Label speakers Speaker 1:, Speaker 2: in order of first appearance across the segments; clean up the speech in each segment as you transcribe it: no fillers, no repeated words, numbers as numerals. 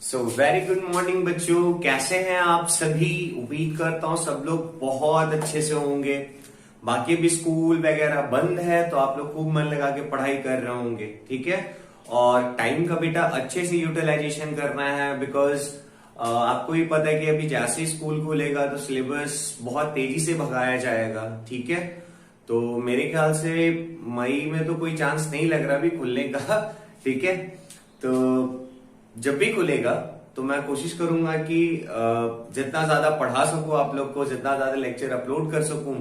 Speaker 1: So very good morning बच्चों, कैसे हैं आप सभी। उम्मीद करता हूँ सब लोग बहुत अच्छे से होंगे। बाकी भी स्कूल वगैरह बंद है तो आप लोग खूब मन लगा के पढ़ाई कर रहे होंगे, ठीक है। और टाइम का बेटा अच्छे से यूटिलाइजेशन करना है, बिकॉज आपको भी पता है कि अभी जैसे ही स्कूल खुलेगा तो सिलेबस बहुत तेजी से भगाया जाएगा, ठीक है। तो मेरे ख्याल से मई में तो कोई चांस नहीं लग रहा अभी खुलने का, ठीक है। तो जब भी खुलेगा तो मैं कोशिश करूंगा कि जितना ज्यादा पढ़ा सकूं आप लोग को, जितना ज्यादा लेक्चर अपलोड कर सकूं।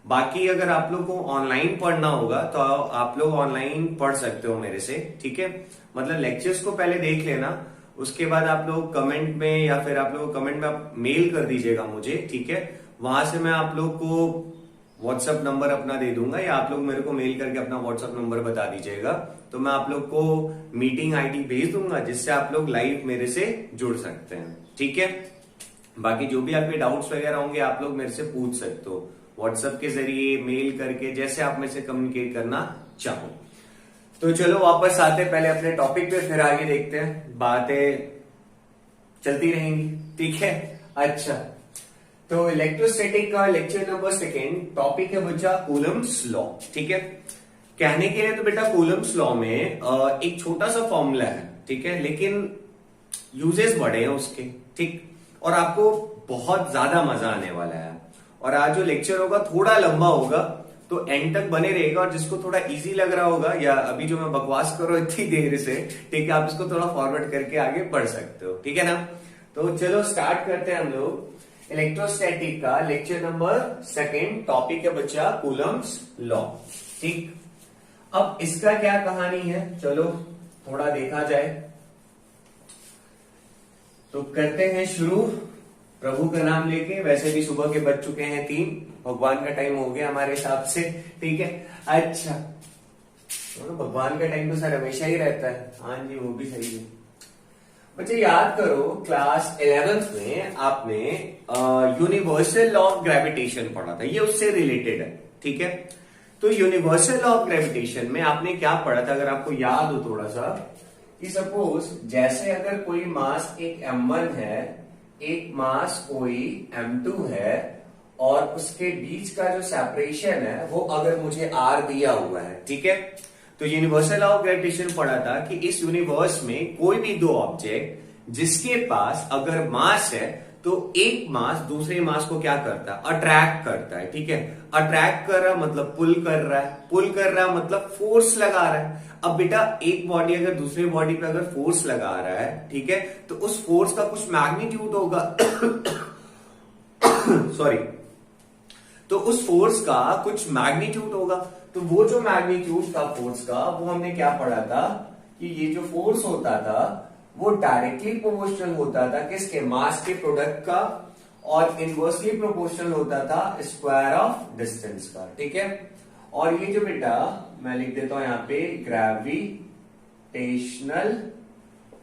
Speaker 1: बाकी अगर आप लोग को ऑनलाइन पढ़ना होगा तो आप लोग ऑनलाइन पढ़ सकते हो मेरे से, ठीक है। मतलब लेक्चर्स को पहले देख लेना, उसके बाद आप लोग कमेंट में या फिर आप लोग कमेंट में आप मेल कर दीजिएगा मुझे, ठीक है। वहां से मैं आप लोग को व्हाट्सएप नंबर अपना दे दूंगा या आप लोग मेरे को मेल करके अपना व्हाट्सएप नंबर बता दीजिएगा, तो मैं आप लोग को मीटिंग आईडी भेज दूंगा जिससे आप लोग लाइव मेरे से जुड़ सकते हैं, ठीक है। बाकी जो भी आपके डाउट्स वगैरह होंगे आप लोग मेरे से पूछ सकते हो व्हाट्सएप के जरिए, मेल करके, जैसे आप मेरे से कम्युनिकेट करना चाहो। तो चलो वापस आते पहले अपने टॉपिक पे, फिर आगे देखते हैं, बातें चलती रहेंगी, ठीक है। अच्छा, तो इलेक्ट्रोस्टैटिक का लेक्चर नंबर 2 टॉपिक है बच्चा कूलम्ब्स लॉ, ठीक है। कहने के लिए तो बेटा कूलम्ब्स लॉ में एक छोटा सा फॉर्मूला है, ठीक है, लेकिन यूजेस बड़े हैं उसके, ठीक। और आपको बहुत ज्यादा मजा आने वाला है। और आज जो लेक्चर होगा थोड़ा लंबा होगा तो एंड तक बने रहेगा, और जिसको थोड़ा इजी लग रहा होगा या अभी जो मैं बकवास कर रहा हूं इतनी देर से, ठीक है, आप इसको थोड़ा फॉरवर्ड करके आगे बढ़ सकते हो, ठीक है ना। तो चलो स्टार्ट करते हैं हम लोग इलेक्ट्रोस्टैटिक का लेक्चर नंबर 2 टॉपिक है बच्चा कूलम्ब्स लॉ, ठीक। अब इसका क्या कहानी है, चलो थोड़ा देखा जाए। तो करते हैं शुरू प्रभु का नाम लेके। वैसे भी सुबह के बज चुके हैं 3, भगवान का टाइम हो गया हमारे हिसाब से, ठीक है। अच्छा, तो भगवान का टाइम तो सर हमेशा ही रहता है, हाँ जी वो भी सही है। बच्चे याद करो क्लास 11th में आपने यूनिवर्सल लॉ ऑफ ग्रेविटेशन पढ़ा था, ये उससे रिलेटेड है, ठीक है। तो यूनिवर्सल लॉ ऑफ ग्रेविटेशन में आपने क्या पढ़ा था, अगर आपको याद हो थोड़ा सा, कि सपोज जैसे अगर कोई मास एक m1 है, एक मास कोई m2 है, और उसके बीच का जो सेपरेशन है वो अगर मुझे r दिया हुआ है, ठीक है। तो यूनिवर्सल लॉ ऑफ ग्रेविटेशन पढ़ा था कि इस यूनिवर्स में कोई भी दो ऑब्जेक्ट जिसके पास अगर मास है तो एक मास दूसरे मास को क्या करता है, अट्रैक्ट करता है, ठीक है। अट्रैक्ट कर रहा मतलब पुल कर रहा है, पुल कर रहा है मतलब फोर्स लगा रहा है। अब बेटा एक बॉडी अगर दूसरे बॉडी पे अगर फोर्स लगा रहा है, ठीक है, तो उस फोर्स का कुछ मैग्नीट्यूड होगा सॉरी, तो उस फोर्स का कुछ मैग्नीट्यूड होगा। तो वो जो मैग्नीट्यूड का फोर्स का, वो हमने क्या पढ़ा था कि ये जो फोर्स होता था वो डायरेक्टली प्रोपोर्शनल होता था किसके, मास के प्रोडक्ट का, और इनवर्सली प्रोपोर्शनल होता था स्क्वायर ऑफ डिस्टेंस का, ठीक है। और ये जो बेटा मैं लिख देता हूं यहां पे ग्रेविटेशनल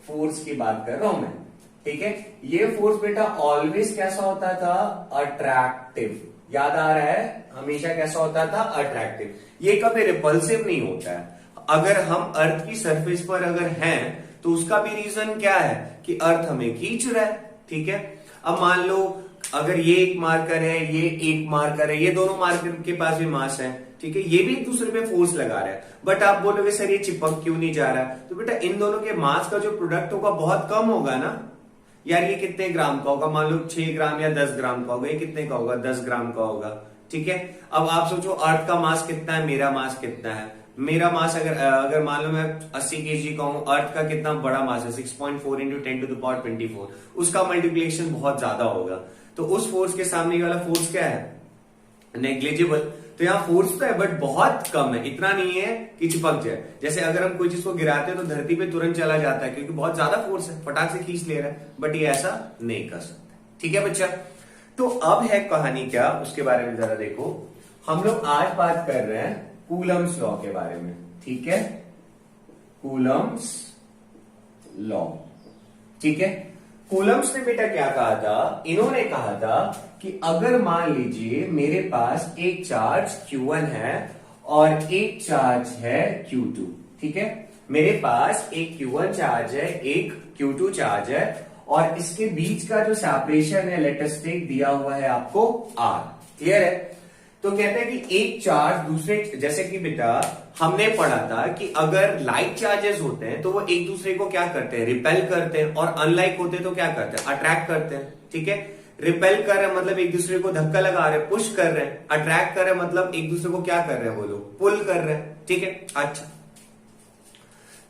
Speaker 1: फोर्स की बात कर रहा हूं मैं, ठीक है। ये फोर्स बेटा ऑलवेज कैसा होता था, अट्रैक्टिव। याद आ रहा है, हमेशा कैसा होता था, अट्रैक्टिव। ये कभी रिपल्सिव नहीं होता है। अगर हम अर्थ की सरफेस पर अगर हैं तो उसका भी रीजन क्या है कि अर्थ हमें खींच रहा है, ठीक है। अब मान लो अगर ये एक मार्कर है, ये एक मार्कर है, ये दोनों मार्कर के पास भी मास है, ठीक है, ये भी एक दूसरे पे फोर्स लगा रहा है, बट आप बोलोगे सर ये चिपक क्यों नहीं जा रहा है, तो बेटा इन दोनों के मास का जो प्रोडक्ट होगा बहुत कम होगा ना यार। ये कितने ग्राम का होगा, मान लो 6 ग्राम या 10 ग्राम का होगा, ये कितने का होगा, 10 ग्राम का होगा, ठीक है। अब आप सोचो अर्थ का मास कितना है, मेरा मास कितना है। मेरा मास अगर मान लो मैं 80 kg का हूं, अर्थ का कितना बड़ा मास है, 6.4 इंटू 10⁻²4, उसका मल्टीप्लिकेशन बहुत ज्यादा होगा। तो उस फोर्स के सामने वाला फोर्स क्या है, नेग्लिजिबल। तो यहाँ फोर्स तो है बट बहुत कम है, इतना नहीं है कि चिपक जाए। जैसे अगर हम कोई चीज को गिराते हैं तो धरती पे तुरंत चला जाता है क्योंकि बहुत ज्यादा फोर्स है, फटाक से खींच ले रहा है, बट ये ऐसा नहीं कर सकता, ठीक है बच्चा। तो अब है कहानी क्या, उसके बारे में जरा देखो। हम लोग आज बात कर रहे हैं कूलम्ब्स लॉ के बारे में, ठीक है, कूलम्ब्स लॉ, ठीक है। कूलम्ब्स ने बेटा क्या कहा था, इन्होंने कहा था कि अगर मान लीजिए मेरे पास एक चार्ज Q1 है और एक चार्ज है Q2। ठीक है, मेरे पास एक Q1 चार्ज है, एक Q2 चार्ज है, और इसके बीच का जो सेपरेशन है लेट अस टेक दिया हुआ है आपको R। क्लियर है? तो कहते हैं कि एक चार्ज दूसरे, जैसे कि बेटा हमने पढ़ा था कि अगर लाइक चार्जेस होते हैं तो वो एक दूसरे को क्या करते हैं, रिपेल करते हैं, और अनलाइक होते हैं तो क्या करते हैं, अट्रैक्ट करते हैं। ठीक है, रिपेल कर रहे हैं मतलब एक दूसरे को धक्का लगा रहे हैं, पुश कर रहे हैं। अट्रैक्ट कर रहे हैं मतलब एक दूसरे को क्या कर रहे हैं, वो लोग पुल कर रहे हैं। ठीक है, अच्छा,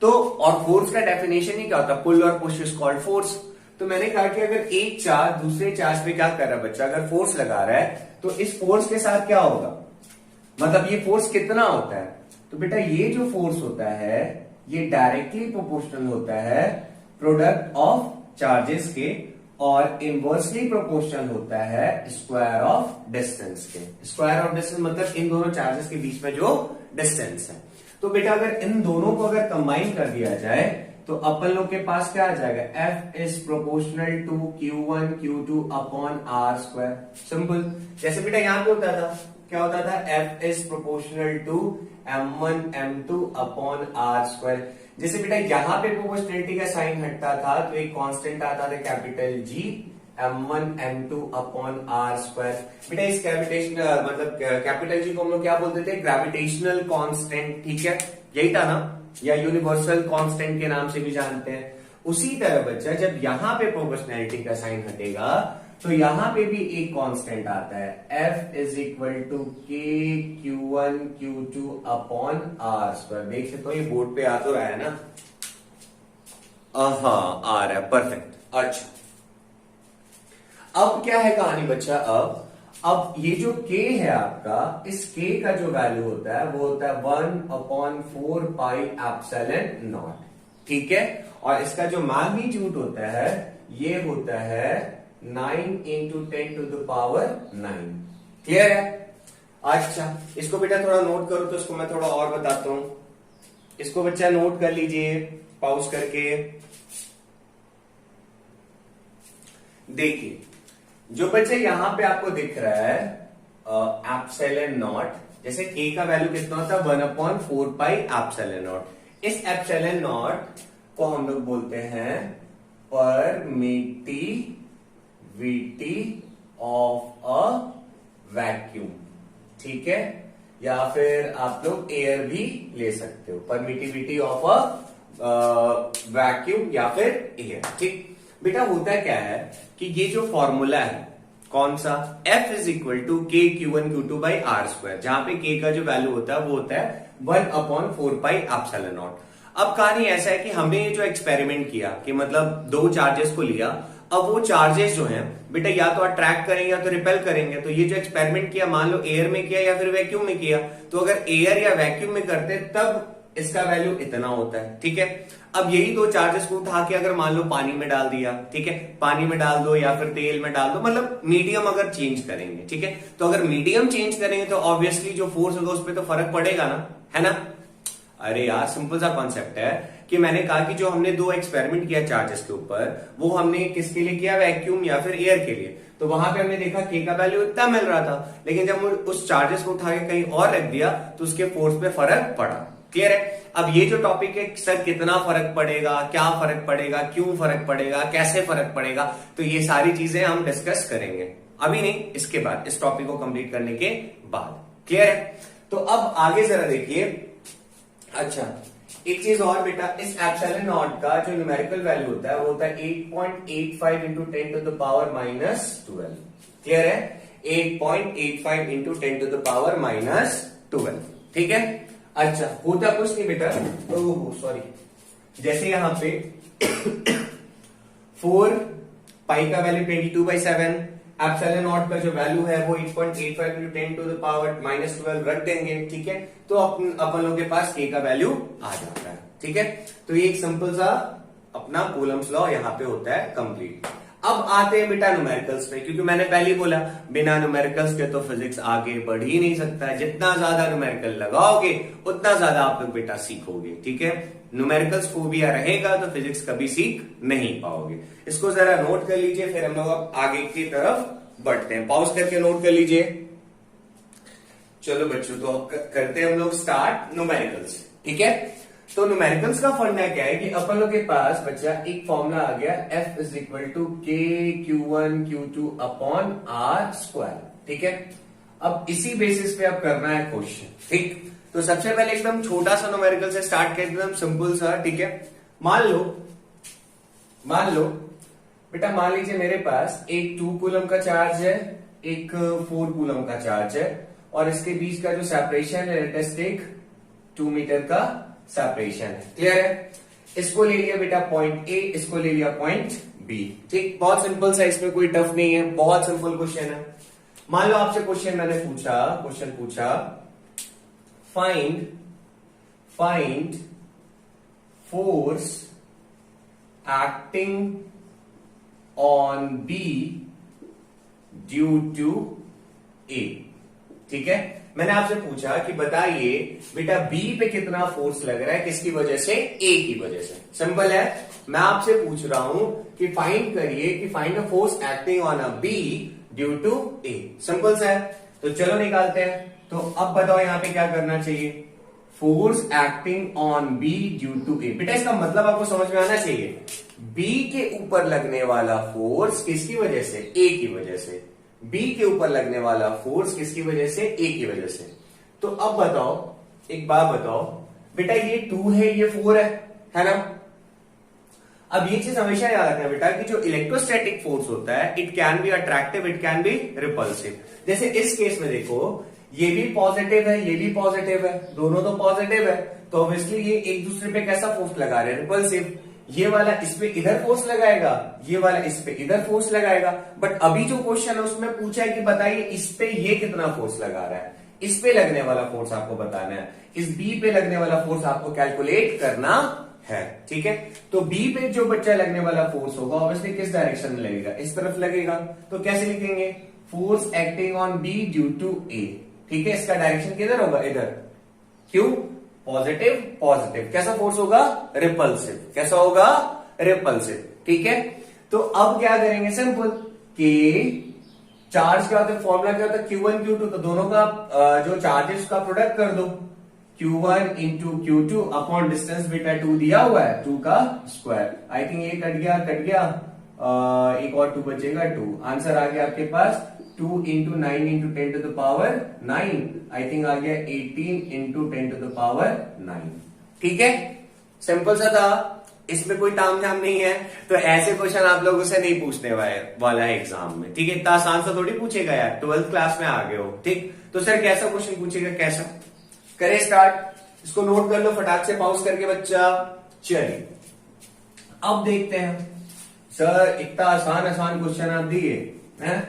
Speaker 1: तो और फोर्स का डेफिनेशन ही क्या होता है, पुल और पुश इज कॉल्ड फोर्स। तो मैंने कहा कि अगर एक चार्ज दूसरे चार्ज पे क्या कर रहा है बच्चा, अगर फोर्स लगा रहा है तो इस फोर्स के साथ क्या होगा, मतलब ये फोर्स कितना होता है। तो बेटा ये जो फोर्स होता है ये डायरेक्टली प्रोपोर्शनल होता है प्रोडक्ट ऑफ चार्जेस के, और इनवर्सली प्रोपोर्शनल होता है स्क्वायर ऑफ डिस्टेंस के। स्क्वायर ऑफ डिस्टेंस मतलब इन दोनों चार्जेस के बीच में जो डिस्टेंस है। तो बेटा अगर इन दोनों को अगर कंबाइन कर दिया जाए तो अपन लोग के पास क्या आ जाएगा, F is proportional to Q1 Q2 upon R square. Simple, जैसे बेटा यहां पे होता था, क्या होता था, F is proportional to M1 M2 upon R square. जैसे बेटा यहां पे प्रोपोर्शनलिटी का साइन हटता था तो एक कांस्टेंट आता था capital G M1 M2 upon R square. बेटा इस कैपिटेशन मतलब कैपिटल जी को हम लोग क्या बोलते थे, ग्रेविटेशनल कांस्टेंट। ठीक है, यही था ना, या यूनिवर्सल कांस्टेंट के नाम से भी जानते हैं। उसी तरह बच्चा जब यहां पे प्रोपोर्शनैलिटी का साइन हटेगा तो यहां पे भी एक कांस्टेंट आता है, F is equal to K Q1 Q2 upon R square. देख सकते हो ये बोर्ड पे आ तो रहा है ना, हाँ आ रहा है, परफेक्ट। अच्छा, अब क्या है कहानी बच्चा, अब ये जो k है आपका, इस k का जो वैल्यू होता है वो होता है 1/4 पाई एप्सिलॉन नॉट। ठीक है, और इसका जो मैग्नीट्यूड होता है ये होता है 9 × 10⁹। क्लियर है? अच्छा, इसको बेटा थोड़ा नोट करो, तो इसको मैं थोड़ा और बताता हूं। इसको बच्चा नोट कर लीजिए पॉज करके। देखिए जो बच्चे यहां पे आपको दिख रहा है एप्सिलॉन नॉट, जैसे k का वैल्यू कितना होता है 1/4 पाई एप्सिलॉन नॉट। इस एप्सिलॉन नॉट को हम लोग बोलते हैं परमिटिविटी ऑफ अ वैक्यूम। ठीक है, या फिर आप लोग एयर भी ले सकते हो, परमिटिविटी ऑफ अ वैक्यूम या फिर एयर। ठीक बेटा, होता क्या है कि ये जो फॉर्मूला है कौन सा, F is equal to K Q1 Q2 by R square, जहां पे K का जो वैल्यू होता है वो होता है 1/4 पाई एप्सिलॉन नॉट। अब कहानी ऐसा है कि हमने ये जो एक्सपेरिमेंट किया कि मतलब दो चार्जेस को लिया, अब वो चार्जेस जो हैं बेटा या तो अट्रैक्ट करेंगे या तो रिपेल करेंगे। तो ये जो एक्सपेरिमेंट किया, मान लो एयर में किया या फिर वैक्यूम में किया, तो अगर एयर या वैक्यूम में करते तब इसका वैल्यू इतना होता है। ठीक है, अब यही दो चार्जेस को उठा के अगर मान लो पानी में डाल दिया, ठीक है, पानी में डाल दो या फिर तेल में डाल दो, मतलब मीडियम अगर चेंज करेंगे, ठीक है, तो अगर मीडियम चेंज करेंगे तो ऑब्वियसली जो फोर्स होगा उस पर तो फर्क पड़ेगा ना, है ना। अरे यार सिंपल सा कॉन्सेप्ट है कि मैंने कहा कि जो हमने दो एक्सपेरिमेंट किया चार्जेस के ऊपर, वो हमने किसके लिए किया, वैक्यूम या फिर एयर के लिए। तो वहां पे हमने देखा के का वैल्यू इतना मिल रहा था, लेकिन जब उस चार्जेस को उठा के कहीं और रख दिया तो उसके फोर्स पे फर्क पड़ा। क्लियर है? अब ये जो टॉपिक है सर कितना फर्क पड़ेगा, क्या फर्क पड़ेगा, क्यों फर्क पड़ेगा, कैसे फर्क पड़ेगा, तो ये सारी चीजें हम डिस्कस करेंगे, अभी नहीं, इसके बाद, इस टॉपिक को कंप्लीट करने के बाद। क्लियर है? तो अब आगे जरा देखिए। अच्छा, एक चीज और बेटा, इस एप्सिलॉन नॉट का जो न्यूमेरिकल वैल्यू होता है वो होता है 8.85 into 10 to the power -12। Clear है? 8.85 इंटू 10 टू द पावर -12। ठीक है। अच्छा, होता कुछ नहीं बेटा, ओह सॉरी, जैसे यहां पे 4 पाई का वैल्यू 22/7, एप्सिलॉन नॉट का जो वैल्यू है वो 8.85 इंटू 10 टू द पावर -12 रख देंगे। ठीक है, तो अपन लोग के पास k का वैल्यू आ जाता है। ठीक है, तो ये एक सिंपल सा अपना कूलम्स लॉ यहां पे होता है कंप्लीट। अब आते हैं बेटा न्यूमेरिकल्स पे, क्योंकि मैंने पहले ही बोला बिना न्यूमेरिकल्स के तो फिजिक्स आगे बढ़ ही नहीं सकता है। जितना ज्यादा न्यूमेरिकल लगाओगे उतना ज्यादा आप लोग बेटा सीखोगे। ठीक है, न्यूमेरिकल्स फोबिया रहेगा तो फिजिक्स कभी सीख नहीं पाओगे। इसको जरा नोट कर लीजिए, फिर हम लोग अब आगे की तरफ बढ़ते हैं। पॉज करके नोट कर लीजिए। चलो बच्चों, तो अब करते हैं हम लोग स्टार्ट न्यूमेरिकल्स। ठीक है, तो न्यूमेरिकल्स का फंडा क्या है कि अपन लोग के पास बच्चा एक फॉर्मूला आ गया, F is equal to K Q1 Q2 upon are square. ठीक है, अब इसी बेसिस पे अब करना है क्वेश्चन। ठीक, तो सबसे पहले एकदम छोटा सा न्यूमेरिकल से स्टार्ट करते, एकदम सिंपल सा। ठीक है, मान लो बेटा, मान लीजिए मेरे पास एक 2 कूलम का चार्ज है, एक 4 कूलम का चार्ज है, और इसके बीच का जो सेपरेशन है लेट अस टेक 2 मीटर का सेपरेशन है। क्लियर है? इसको ले लिया बेटा पॉइंट ए, इसको ले लिया पॉइंट बी। ठीक, बहुत सिंपल सा, इसमें कोई टफ नहीं है, बहुत सिंपल क्वेश्चन है। मान लो आपसे क्वेश्चन मैंने पूछा find force acting on B due to A. ठीक है, मैंने आपसे पूछा कि बताइए बेटा बी पे कितना फोर्स लग रहा है, किसकी वजह से? ए की वजह से। सिंपल है, मैं आपसे पूछ रहा हूं कि फाइंड करिए कि find a force acting on a B due to A. Simple सा है, तो चलो निकालते हैं। तो अब बताओ यहां पे क्या करना चाहिए? Force acting on B due to A. बेटा इसका मतलब आपको समझ में आना चाहिए, बी के ऊपर लगने वाला फोर्स किसकी वजह से? ए की वजह से। बी के ऊपर लगने वाला फोर्स किसकी वजह से? ए की वजह से। तो अब बताओ, एक बात बताओ बेटा, ये 2 है, ये 4 है ना? अब ये चीज हमेशा याद रखना बेटा कि जो इलेक्ट्रोस्टैटिक फोर्स होता है, it can be attractive, it can be repulsive. जैसे इस केस में देखो, ये भी पॉजिटिव है, ये भी पॉजिटिव है, दोनों तो पॉजिटिव है, तो ऑब्वियसली ये एक दूसरे पे कैसा फोर्स लगा रहे हैं? रिपल्सिव। ये वाला इस पे इधर फोर्स लगाएगा, ये वाला इस पे इधर फोर्स लगाएगा। बट अभी जो क्वेश्चन है उसमें पूछा है कि बताइए इस पे ये कितना फोर्स लगा रहा है, इस पे लगने वाला फोर्स आपको बताना है, इस बी पे लगने वाला फोर्स आपको कैलकुलेट करना है। ठीक है, तो बी पे जो बच्चा लगने वाला फोर्स होगा ऑब्वियसली किस डायरेक्शन में लगेगा? इस तरफ लगेगा। तो कैसे लिखेंगे? Force acting on B due to A. ठीक है, इसका डायरेक्शन किधर होगा? इधर। क्यों? Positive positive. कैसा फोर्स होगा? रिपल्सिव। कैसा होगा? रिपल्सिव। ठीक है, तो अब क्या करेंगे? सिंपल, कि चार्ज क्या होता है, फॉर्मूला क्या होता है? Q1 Q2, तो दोनों का जो चार्जेस का प्रोडक्ट कर दो, Q1 into Q2 upon distance बेटा 2 दिया हुआ है, 2 का स्क्वायर। आई थिंक ये कट गया, एक और 2 बचेगा, 2। आंसर आ गया आपके पास 2 into 9 into 10 to the power 9। I think आ गया 18 इंटू 10 टू द पावर 9। ठीक है, सिंपल सा था, इसमें कोई ताम झाम नहीं है। तो ऐसे क्वेश्चन आप लोगों से नहीं पूछने वाला है एग्जाम में। ठीक है, इतना आसान सा थोड़ी पूछेगा यार, 12th क्लास में आ गए हो। ठीक, तो सर कैसा क्वेश्चन पूछेगा? कैसा करें स्टार्ट? इसको नोट कर लो फटाक से, पाउस करके बच्चा। चलिए अब देखते हैं। सर इतना आसान क्वेश्चन आप दिए हैं,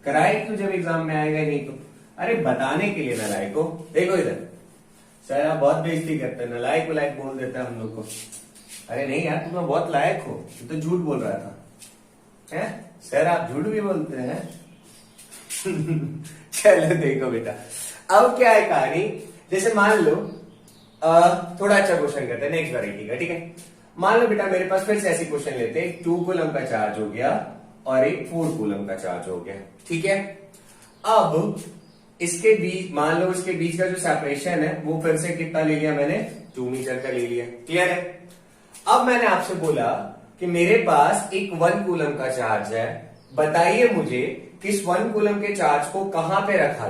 Speaker 1: कराए क्यों जब एग्जाम में आएगा ही नहीं? तो अरे बताने के लिए नालायक को। देखो इधर, सर आप बहुत बेइज्जती करते हैं, नालायक वलायक बोल देते हैं हम लोग को। अरे नहीं यार, तुम बहुत लायक हो, तू तो झूठ बोल रहा था। हैं सर, आप झूठ भी बोलते हैं। चलो देखो बेटा, अब क्या है कहानी। जैसे मान लो थोड़ा अच्छा क्वेश्चन करते हैं, नेक्स्ट वैरायटी का। ठीक है, मान लो बेटा मेरे पास फिर से ऐसी क्वेश्चन लेते हैं, 2 कूलम का चार्ज हो गया और एक 4 कूलम का चार्ज हो गया। ठीक है, अब इसके बीच, मान लो इसके बीच का जो सेपरेशन है वो फिर से कितना ले लिया मैंने? 2 मीटर का ले लिया। क्लियर है? अब मैंने आपसे बोला कि मेरे पास एक 1 कूलम का चार्ज है, बताइए मुझे किस 1 कूलम के चार्ज को कहां पे रखा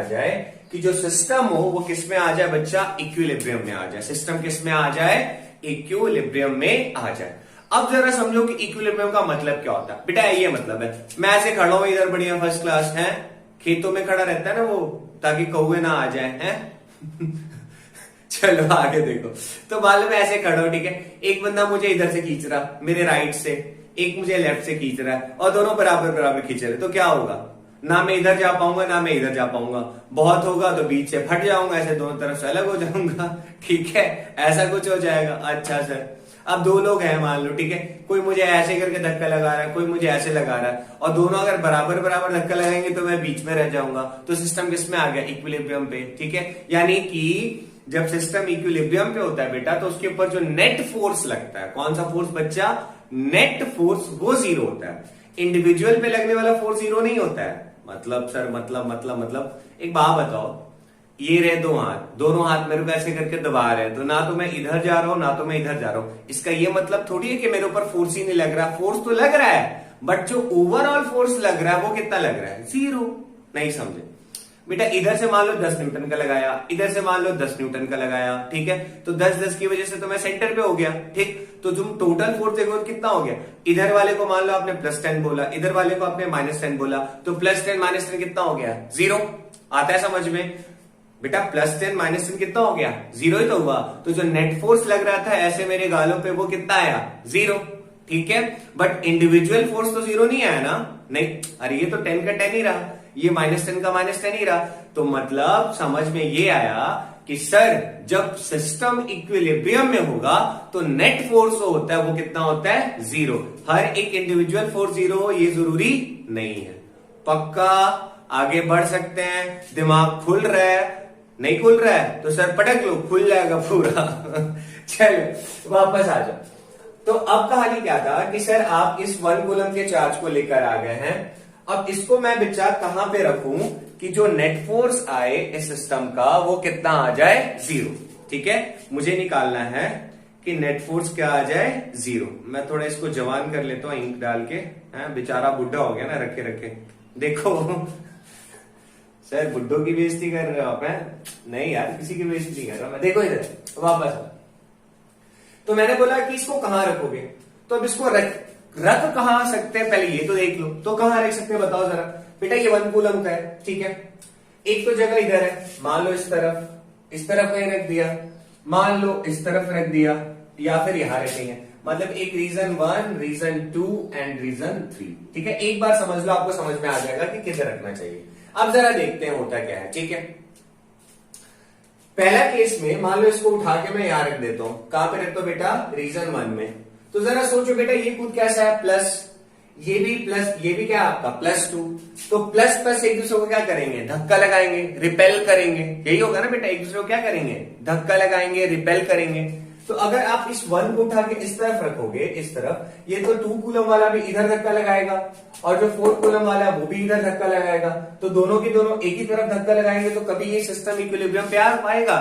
Speaker 1: जाए, कि जो सिस्टम हो वो किस में आ जाए बच्चा? इक्विलिब्रियम में आ जाए। सिस्टम किस में आ जाए? इक्विलिब्रियम में आ जाए। अब जरा समझो कि इक्विलिब्रियम का मतलब क्या होता है। बेटा ये मतलब है, मैं ऐसे खड़ा हूं इधर, बढ़िया फर्स्ट क्लास है, खेतों में खड़ा रहता है ना वो, ताकि कौवे ना आ जाए हैं। चलो आगे देखो, तो मालूम है ऐसे खड़ा हो, ठीक है, एक बंदा मुझे इधर से खींच रहा मेरे राइट से, एक मुझे लेफ्ट से खींच रहा है, और दोनों बराबर बराबर खींच रहे, तो क्या होगा? ना मैं इधर जा पाऊंगा ना मैं इधर जा पाऊंगा, बहुत होगा तो बीच से फट जाऊंगा, ऐसे दोनों तरफ से अलग हो जाऊंगा। ठीक है, ऐसा कुछ हो जाएगा। अच्छा सर, अब 2 लोग हैं मान लो, ठीक है, कोई मुझे ऐसे करके धक्का लगा रहा है, कोई मुझे ऐसे लगा रहा है, और दोनों अगर बराबर बराबर धक्का लगाएंगे तो मैं बीच में रह जाऊंगा। तो सिस्टम किस में आ गया? इक्विलिब्रियम पे। ठीक है, यानी कि जब सिस्टम इक्विलिब्रियम पे होता है बेटा, तो उसके ऊपर जो नेट फोर्स लगता है, कौन सा फोर्स बच्चा? नेट फोर्स, वो 0 होता है। इंडिविजुअल पे लगने वाला फोर्स 0 नहीं होता है, मतलब सर मतलब एक बात बताओ, ये रहे दो हाथ, दोनों हाथ मेरे को ऐसे करके दबा रहे हैं, तो ना तो मैं इधर जा रहा हूं ना तो मैं इधर जा रहा हूं। इसका ये मतलब थोड़ी है कि मेरे ऊपर फोर्स ही नहीं लग रहा, फोर्स तो लग रहा है, बट जो ओवरऑल फोर्स लग रहा है वो कितना लग रहा है? 0। नहीं समझे बेटा, इधर से मान लो 10 न्यूटन का लगाया, इधर से मान लो 10 न्यूटन का लगाया, ठीक है, तो 10-10 की वजह से तो मैं सेंटर पे हो गया, ठीक। तो तुम टोटल फोर्स देखो कितना हो गया। इधर वाले को मान लो आपने +10 बोला, इधर वाले को आपने -10 बोला, तो +10 -10 कितना हो गया? 0। आता है समझ में बेटा? +10 -10 कितना हो गया? 0 ही तो हुआ। तो जो नेट फोर्स लग रहा था ऐसे मेरे गालों पे, वो कितना आया? 0, ठीक है। बट इंडिविजुअल फोर्स तो 0 नहीं आया ना? नहीं, अरे ये तो 10 का 10 ही रहा, ये -10 का -10 ही रहा। तो मतलब समझ में ये आया कि सर जब सिस्टम इक्विलिब्रियम में होगा तो नेट फोर्स जो होता है वो कितना होता है? 0। हर एक इंडिविजुअल फोर्स 0 हो ये जरूरी नहीं है। पक्का आगे बढ़ सकते हैं? दिमाग खुल रहा है? नहीं खुल रहा है तो सर पटक लो, खुल जाएगा पूरा। चलो वापस आ जाओ। तो अब कहानी क्या था कि सर आप इस 1 कूलम के चार्ज को लेकर आ गए हैं। अब इसको मैं बच्चा कहां पे रखूं कि जो नेट फोर्स आए इस सिस्टम का वो कितना आ जाए? 0, ठीक है। मुझे निकालना है कि नेट फोर्स क्या आ जाए? 0। मैं थोड़ा इसको जवान कर लेता हूं इंक डाल के, बेचारा बुढ़ा हो गया ना रखे रखे। देखो सर बुड्ढों की बेइज्जती कर रहे हो आप? नहीं यार, किसी की बेइज्जती नहीं कर रहा मैं। देखो इधर वापस। तो मैंने बोला कि इसको कहां रखोगे, तो अब इसको रख कहां सकते हैं पहले ये तो देख लो। तो कहां रख सकते हैं बताओ जरा। बेटा ये 1 कूलम का है, ठीक है। एक तो जगह इधर है, मान लो इस तरफ कहीं रख दिया, मान लो इस तरफ रख दिया, या फिर यहां रखेंगे। मतलब एक रीजन 1, रीजन 2 एंड रीजन 3, ठीक है। एक बार समझ लो, आपको समझ में आ जाएगा कि किधर रखना चाहिए। अब जरा देखते हैं होता क्या है, ठीक है। पहला केस में मान लो इसको उठा के मैं यहां रख देता हूं। कहां पे रखता हूं बेटा? रीजन 1 में। तो जरा सोचो बेटा, ये खुद कैसा है? प्लस, ये भी प्लस, ये भी क्या आपका +2। तो प्लस प्लस एक दूसरे को क्या करेंगे? धक्का लगाएंगे, रिपेल करेंगे। यही होगा ना बेटा, एक दूसरे को क्या करेंगे? धक्का लगाएंगे, रिपेल करेंगे। तो अगर आप इस 1 को उठा के इस तरफ रखोगे, इस तरफ, ये तो 2 कूलम वाला भी इधर धक्का लगाएगा, और जो 4 कूलम वाला है वो भी इधर धक्का लगाएगा। तो दोनों की दोनों एक ही तरफ धक्का लगाएंगे, तो कभी ये सिस्टम इक्विलिब्रियम पे आ पाएगा?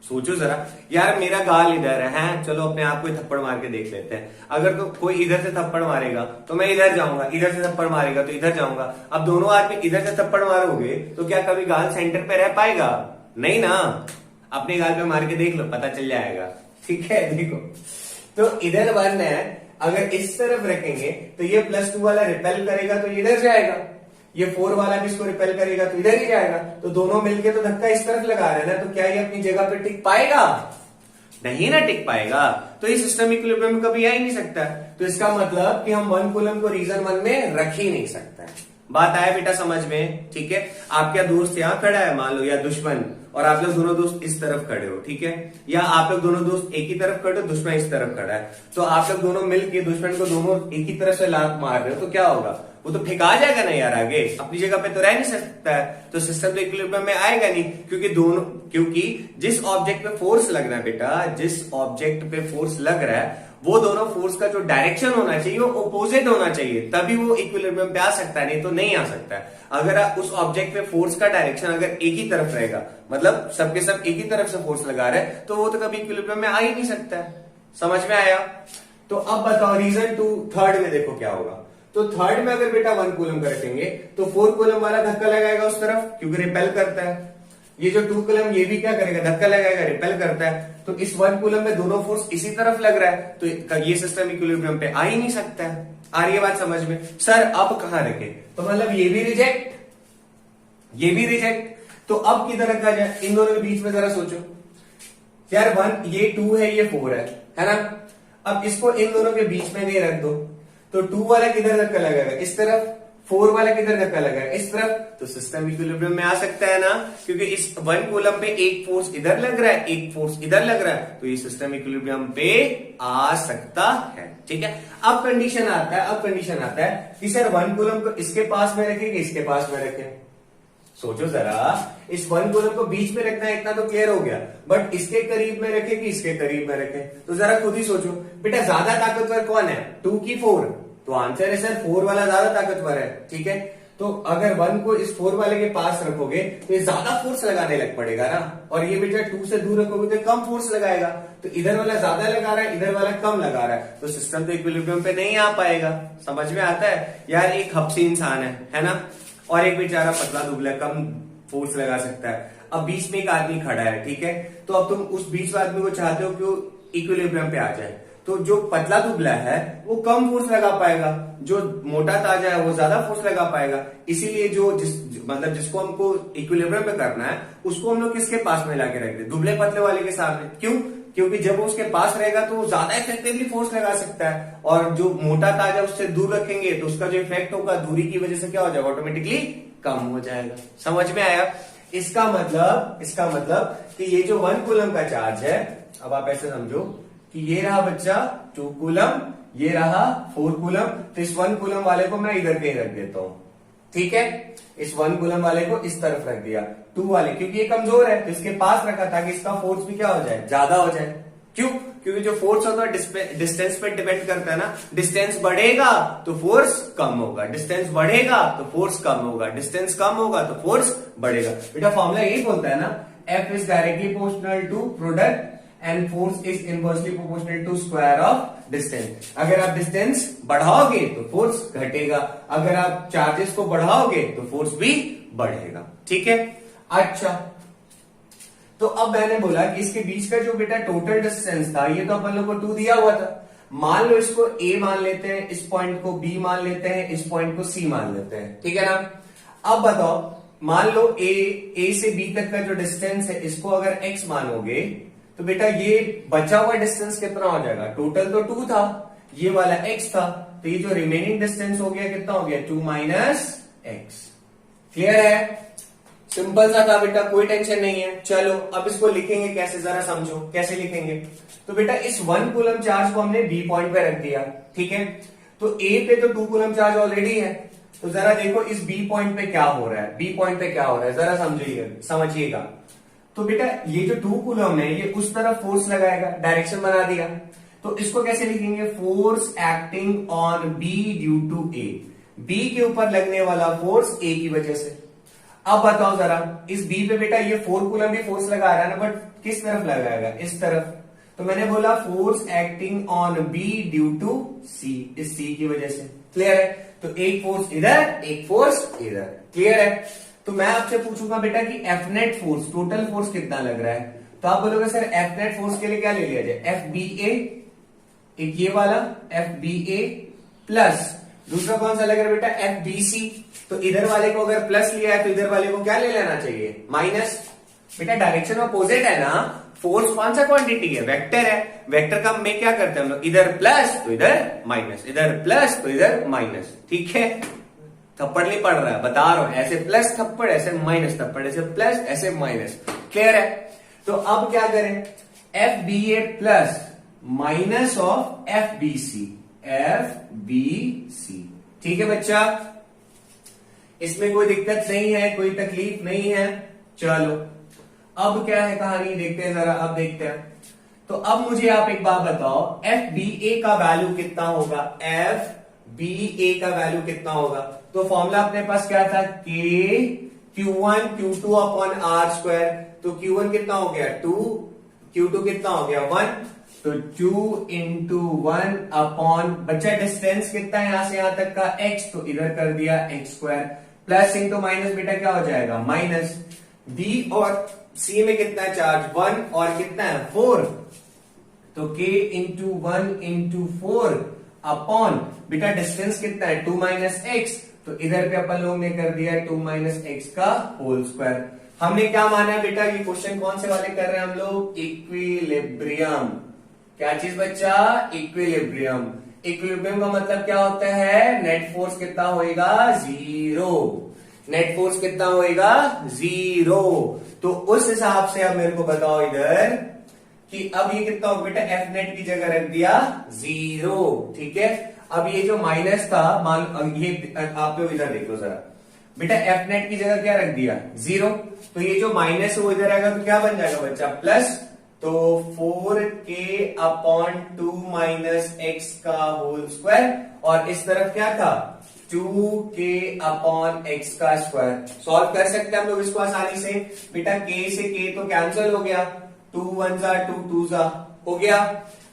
Speaker 1: सोचो जरा यार, मेरा गाल इधर है, चलो अपने आप को थप्पड़ मार के देख लेते हैं। अगर तो कोई इधर से थप्पड़ मारेगा तो मैं इधर जाऊंगा, इधर से थप्पड़ मारेगा तो इधर जाऊंगा। अब दोनों आदमी इधर से थप्पड़ मारोगे तो क्या कभी गाल सेंटर पे रह पाएगा? नहीं ना। अपने गाल पे मार के देख लो, पता चल जाएगा, ठीक है। देखो तो इधर 1 है, अगर इस तरफ रखेंगे तो ये +2 वाला रिपेल करेगा तो इधर जाएगा, ये 4 वाला भी इसको रिपेल करेगा तो इधर ही जाएगा। तो दोनों मिलके तो धक्का इस तरफ लगा रहे हैं ना, तो क्या ये अपनी जगह पे टिक पाएगा? नहीं ना टिक पाएगा। तो ये सिस्टम इक्विलिब्रियम में कभी आ ही नहीं सकता। तो इसका मतलब कि हम 1 कूलम को रीजन 1 में रख ही नहीं सकता। बात आया बेटा समझ में? ठीक है। आपका दोस्त यहां खड़ा है मान लो, या दुश्मन, और आप लोग दोनों दोस्त इस तरफ खड़े हो, ठीक है। या आप लोग दोनों दोस्त एक ही तरफ खड़े हो, दुश्मन इस तरफ खड़ा है, तो आप लोग दोनों मिलके दुश्मन को दोनों एक ही तरफ से लात मार रहे हो, तो क्या होगा? वो तो फेंका जाएगा ना यार, आगे अपनी जगह पे तो रह नहीं सकता है। तो सिस्टम तो इक्विलिब्रियम में आएगा नहीं, क्योंकि जिस ऑब्जेक्ट पे फोर्स लग रहा है बेटा, जिस ऑब्जेक्ट पे फोर्स लग रहा है वो दोनों फोर्स का जो डायरेक्शन होना चाहिए वो अपोजिट होना चाहिए, तभी वो इक्विलिब्रियम पे आ सकता है, नहीं तो नहीं आ सकता है। अगर उस ऑब्जेक्ट पे फोर्स का डायरेक्शन अगर एक ही तरफ रहेगा, मतलब सबके सब एक ही तरफ से फोर्स लगा रहे हैं, तो वो तो कभी इक्विलिब्रियम में आ ही नहीं सकता है। समझ में आया? तो अब बताओ रीजन 2 थर्ड में देखो क्या होगा। तो थर्ड में अगर बेटा 1 कूलम का रखेंगे तो 4 कूलम वाला धक्का लगाएगा उस तरफ, क्योंकि रिपेल करता है। ये जो 2 कूलम ये भी क्या करेगा? धक्का लगाएगा, रिपेल करता है। तो इस 1 कूलम में दोनों फोर्स इसी तरफ लग रहा है, तो ये सिस्टम इक्विलिब्रियम पे आ ही नहीं सकता है। आ रही है बात समझ में? सर अब कहां रखे? तो मतलब ये भी रिजेक्ट, ये भी रिजेक्ट, तो अब किधर रखा जाए? इन दोनों के बीच में जरा सोचो यार। 1 ये 2 है, ये 4 है ना। अब इसको इन दोनों के बीच में नहीं रख दो, तो 2 वाला किधर धक्का लगाएगा? इस तरफ। 4 वाला किधर धक्का लगाएगा? इस तरफ। तो सिस्टम इक्विलिब्रियम में आ सकता है ना, क्योंकि इस 1 कूलम पे एक फोर्स इधर लग रहा है, एक फोर्स इधर लग रहा है, तो ये सिस्टम इक्विलिब्रियम पे आ सकता है। ठीक है। अब कंडीशन आता है कि सर 1 कूलम को इसके पास में रखें कि इसके पास में रखें? सोचो जरा, इस 1 कूलम को बीच में रखना है, इतना तो क्लियर हो गया, बट इसके करीब में रखें कि इसके करीब में रखें? तो जरा खुद ही सोचो बेटा, ज्यादा ताकतवर कौन है? 2 की 4? तो आंसर है सर 4 वाला ज्यादा ताकतवर है। ठीक है। तो अगर 1 को इस 4 वाले के पास रखोगे तो ये ज्यादा फोर्स लगाने लग पड़ेगा ना, और ये बेटा 2 से दूर रखोगे तो कम फोर्स लगाएगा। तो इधर वाला ज्यादा लगा रहा है, इधर वाला कम लगा रहा है, तो सिस्टम तो इक्विलिब्रियम पे नहीं आ पाएगा। समझ में आता है यार? एक हफ्सी इंसान है ना, और एक बेचारा पतला दुबला कम फोर्स लगा सकता है। अब बीच में एक आदमी खड़ा है, ठीक है, तो अब तुम उस बीच आदमी को चाहते हो कि वो इक्विलिब्रियम पे आ जाए, तो जो पतला दुबला है वो कम फोर्स लगा पाएगा, जो मोटा ताजा है वो ज्यादा फोर्स लगा पाएगा। इसीलिए मतलब जिसको हमको इक्विलिब्रियम पे करना है उसको हम लोग किसके पास में लाके रख दे? दुबले पतले वाले के सामने। क्यों? क्योंकि जब वो उसके पास रहेगा तो वो ज्यादा इफेक्टिवली फोर्स लगा सकता है, और जो मोटा ताजा उससे दूर रखेंगे तो उसका जो इफेक्ट होगा दूरी की वजह से क्या हो जाएगा? ऑटोमेटिकली कम हो जाएगा। समझ में आया? इसका मतलब कि ये जो 1 कूलम का चार्ज है, अब आप ऐसे समझो कि ये रहा बच्चा 2 कूलम, ये रहा 4 कूलम, तो इस 1 कूलम वाले को मैं इधर कहीं रख देता हूं, ठीक है? इस 1 कूलम वाले को इस तरफ रख दिया, 2 वाले क्योंकि ये कमजोर है तो इसके पास रखा ताकि इसका फोर्स भी क्या हो जाए? ज्यादा हो जाए। क्यों? क्योंकि जो फोर्स होता है डिस्टेंस पे डिपेंड करता है ना। डिस्टेंस बढ़ेगा तो फोर्स कम होगा, डिस्टेंस बढ़ेगा तो फोर्स कम होगा, डिस्टेंस कम होगा तो फोर्स बढ़ेगा। बेटा फॉर्मूला यही बोलता है ना, F is directly proportional to product and force is inversely proportional to square of distance. अगर आप डिस्टेंस बढ़ाओगे तो फोर्स घटेगा, अगर आप चार्जेस को बढ़ाओगे तो फोर्स भी बढ़ेगा। ठीक है? अच्छा, तो अब मैंने बोला कि इसके बीच का जो बेटा टोटल डिस्टेंस था, ये तो अपन लोग को 2 दिया हुआ था। मान लो इसको A मान लेते हैं, इस पॉइंट को B मान लेते हैं, इस पॉइंट को C मान लेते हैं, ठीक है ना? अब बताओ, मान लो A से B तक का जो डिस्टेंस है इसको अगर x मानोगे तो बेटा ये बचा हुआ डिस्टेंस कितना हो जाएगा? टोटल तो 2 था, ये वाला x था, तो ये जो रिमेनिंग डिस्टेंस हो गया कितना हो गया? 2 माइनस x। क्लियर है? सिंपल सा था बेटा, कोई टेंशन नहीं है। चलो अब इसको लिखेंगे कैसे, जरा समझो कैसे लिखेंगे। तो बेटा इस 1 कूलम चार्ज को हमने B पॉइंट पे रख दिया, ठीक है? तो A पे तो 2 कूलम चार्ज ऑलरेडी है, तो जरा देखो इस B पॉइंट पे क्या हो रहा है, B पॉइंट पे क्या हो रहा है, जरा समझिएगा। तो बेटा ये जो 2 कूलम है ये उस तरफ फोर्स लगाएगा, डायरेक्शन बना दिया, तो इसको कैसे लिखेंगे? Force acting on B due to A। B के ऊपर लगने वाला फोर्स A की वजह से। अब बताओ जरा, इस B पे बेटा ये 4 कूलम भी फोर्स लगा रहा है ना, बट किस तरफ लगाएगा? इस तरफ। तो मैंने बोला force acting on B due to C, इस C की वजह से। क्लियर है? तो एक फोर्स इधर, एक फोर्स इधर। क्लियर है? तो मैं आपसे पूछूंगा बेटा कि F net force, total force कितना लग रहा है? तो आप बोलोगे सर F नेट फोर्स के लिए क्या ले लिया जाए? FBA, एक ये वाला FBA प्लस दूसरा कौन सा लग रहा है बेटा? FBC। तो इधर वाले को अगर प्लस लिया है तो इधर वाले को क्या ले लेना चाहिए? माइनस। बेटा डायरेक्शन अपोजिट है ना, फोर्स कौन सा क्वांटिटी है? वेक्टर है। वेक्टर का में क्या करते हैं हम लोग? इधर प्लस तो इधर माइनस, इधर प्लस तो इधर माइनस। ठीक है? थप्पड़ नहीं पड़ रहा है, बता रहा हूं, ऐसे प्लस थप्पड़, ऐसे माइनस थप्पड़, ऐसे प्लस ऐसे माइनस। क्लियर है? तो अब क्या करें? FBA plus minus of FBC, FBC। ठीक है बच्चा, इसमें कोई दिक्कत नहीं है, कोई तकलीफ नहीं है। चलो अब क्या है कहानी, देखते हैं जरा। अब देखते हैं, तो अब मुझे आप एक बात बताओ, FBA का वैल्यू कितना होगा? FBA का वैल्यू कितना होगा? तो फॉर्मूला अपने पास क्या था? K Q1 Q2 upon R square. तो Q1 कितना हो गया? 2, Q2 कितना हो गया? 1, तो 2 इंटू 1 अपॉन, बच्चा डिस्टेंस कितना है यहां से यहां तक का? x, तो इधर कर दिया x square, plus into minus बेटा क्या हो जाएगा? माइनस। B और C में कितना है चार्ज? 1 और कितना है? 4, तो K इंटू 1 इंटू 4 अपॉन बेटा डिस्टेंस कितना है? 2 माइनस एक्स, तो इधर पे अपन लोग ने कर दिया 2 माइनस एक्स का होल स्क्वायर। हमने क्या माना है बेटा? ये क्वेश्चन कौन से वाले कर रहे हैं हम लोग? इक्विलिब्रियम। क्या चीज बच्चा? इक्विलिब्रियम। इक्विलिब्रियम का मतलब क्या होता है? नेट फोर्स कितना होएगा? 0। नेट फोर्स कितना होएगा? 0। तो उस हिसाब से अब मेरे को बताओ इधर कि अब ये कितना होगा बेटा? F नेट की जगह रख दिया 0। ठीक है? अब ये जो माइनस था, मान ये आप लोग इधर देख लो जरा बेटा, F नेट की जगह क्या रख दिया? 0। तो ये जो माइनस है वो इधर आएगा तो क्या बन जाएगा बच्चा? प्लस। तो 4K अपॉन 2 माइनस एक्स का होल स्क्वायर, और इस तरफ क्या था? 2k/x का स्क्वायर। सॉल्व कर सकते हैं हम लोग इसको आसानी से। बेटा k से k तो कैंसिल हो गया, 2 1 जा 2 2 जा हो गया।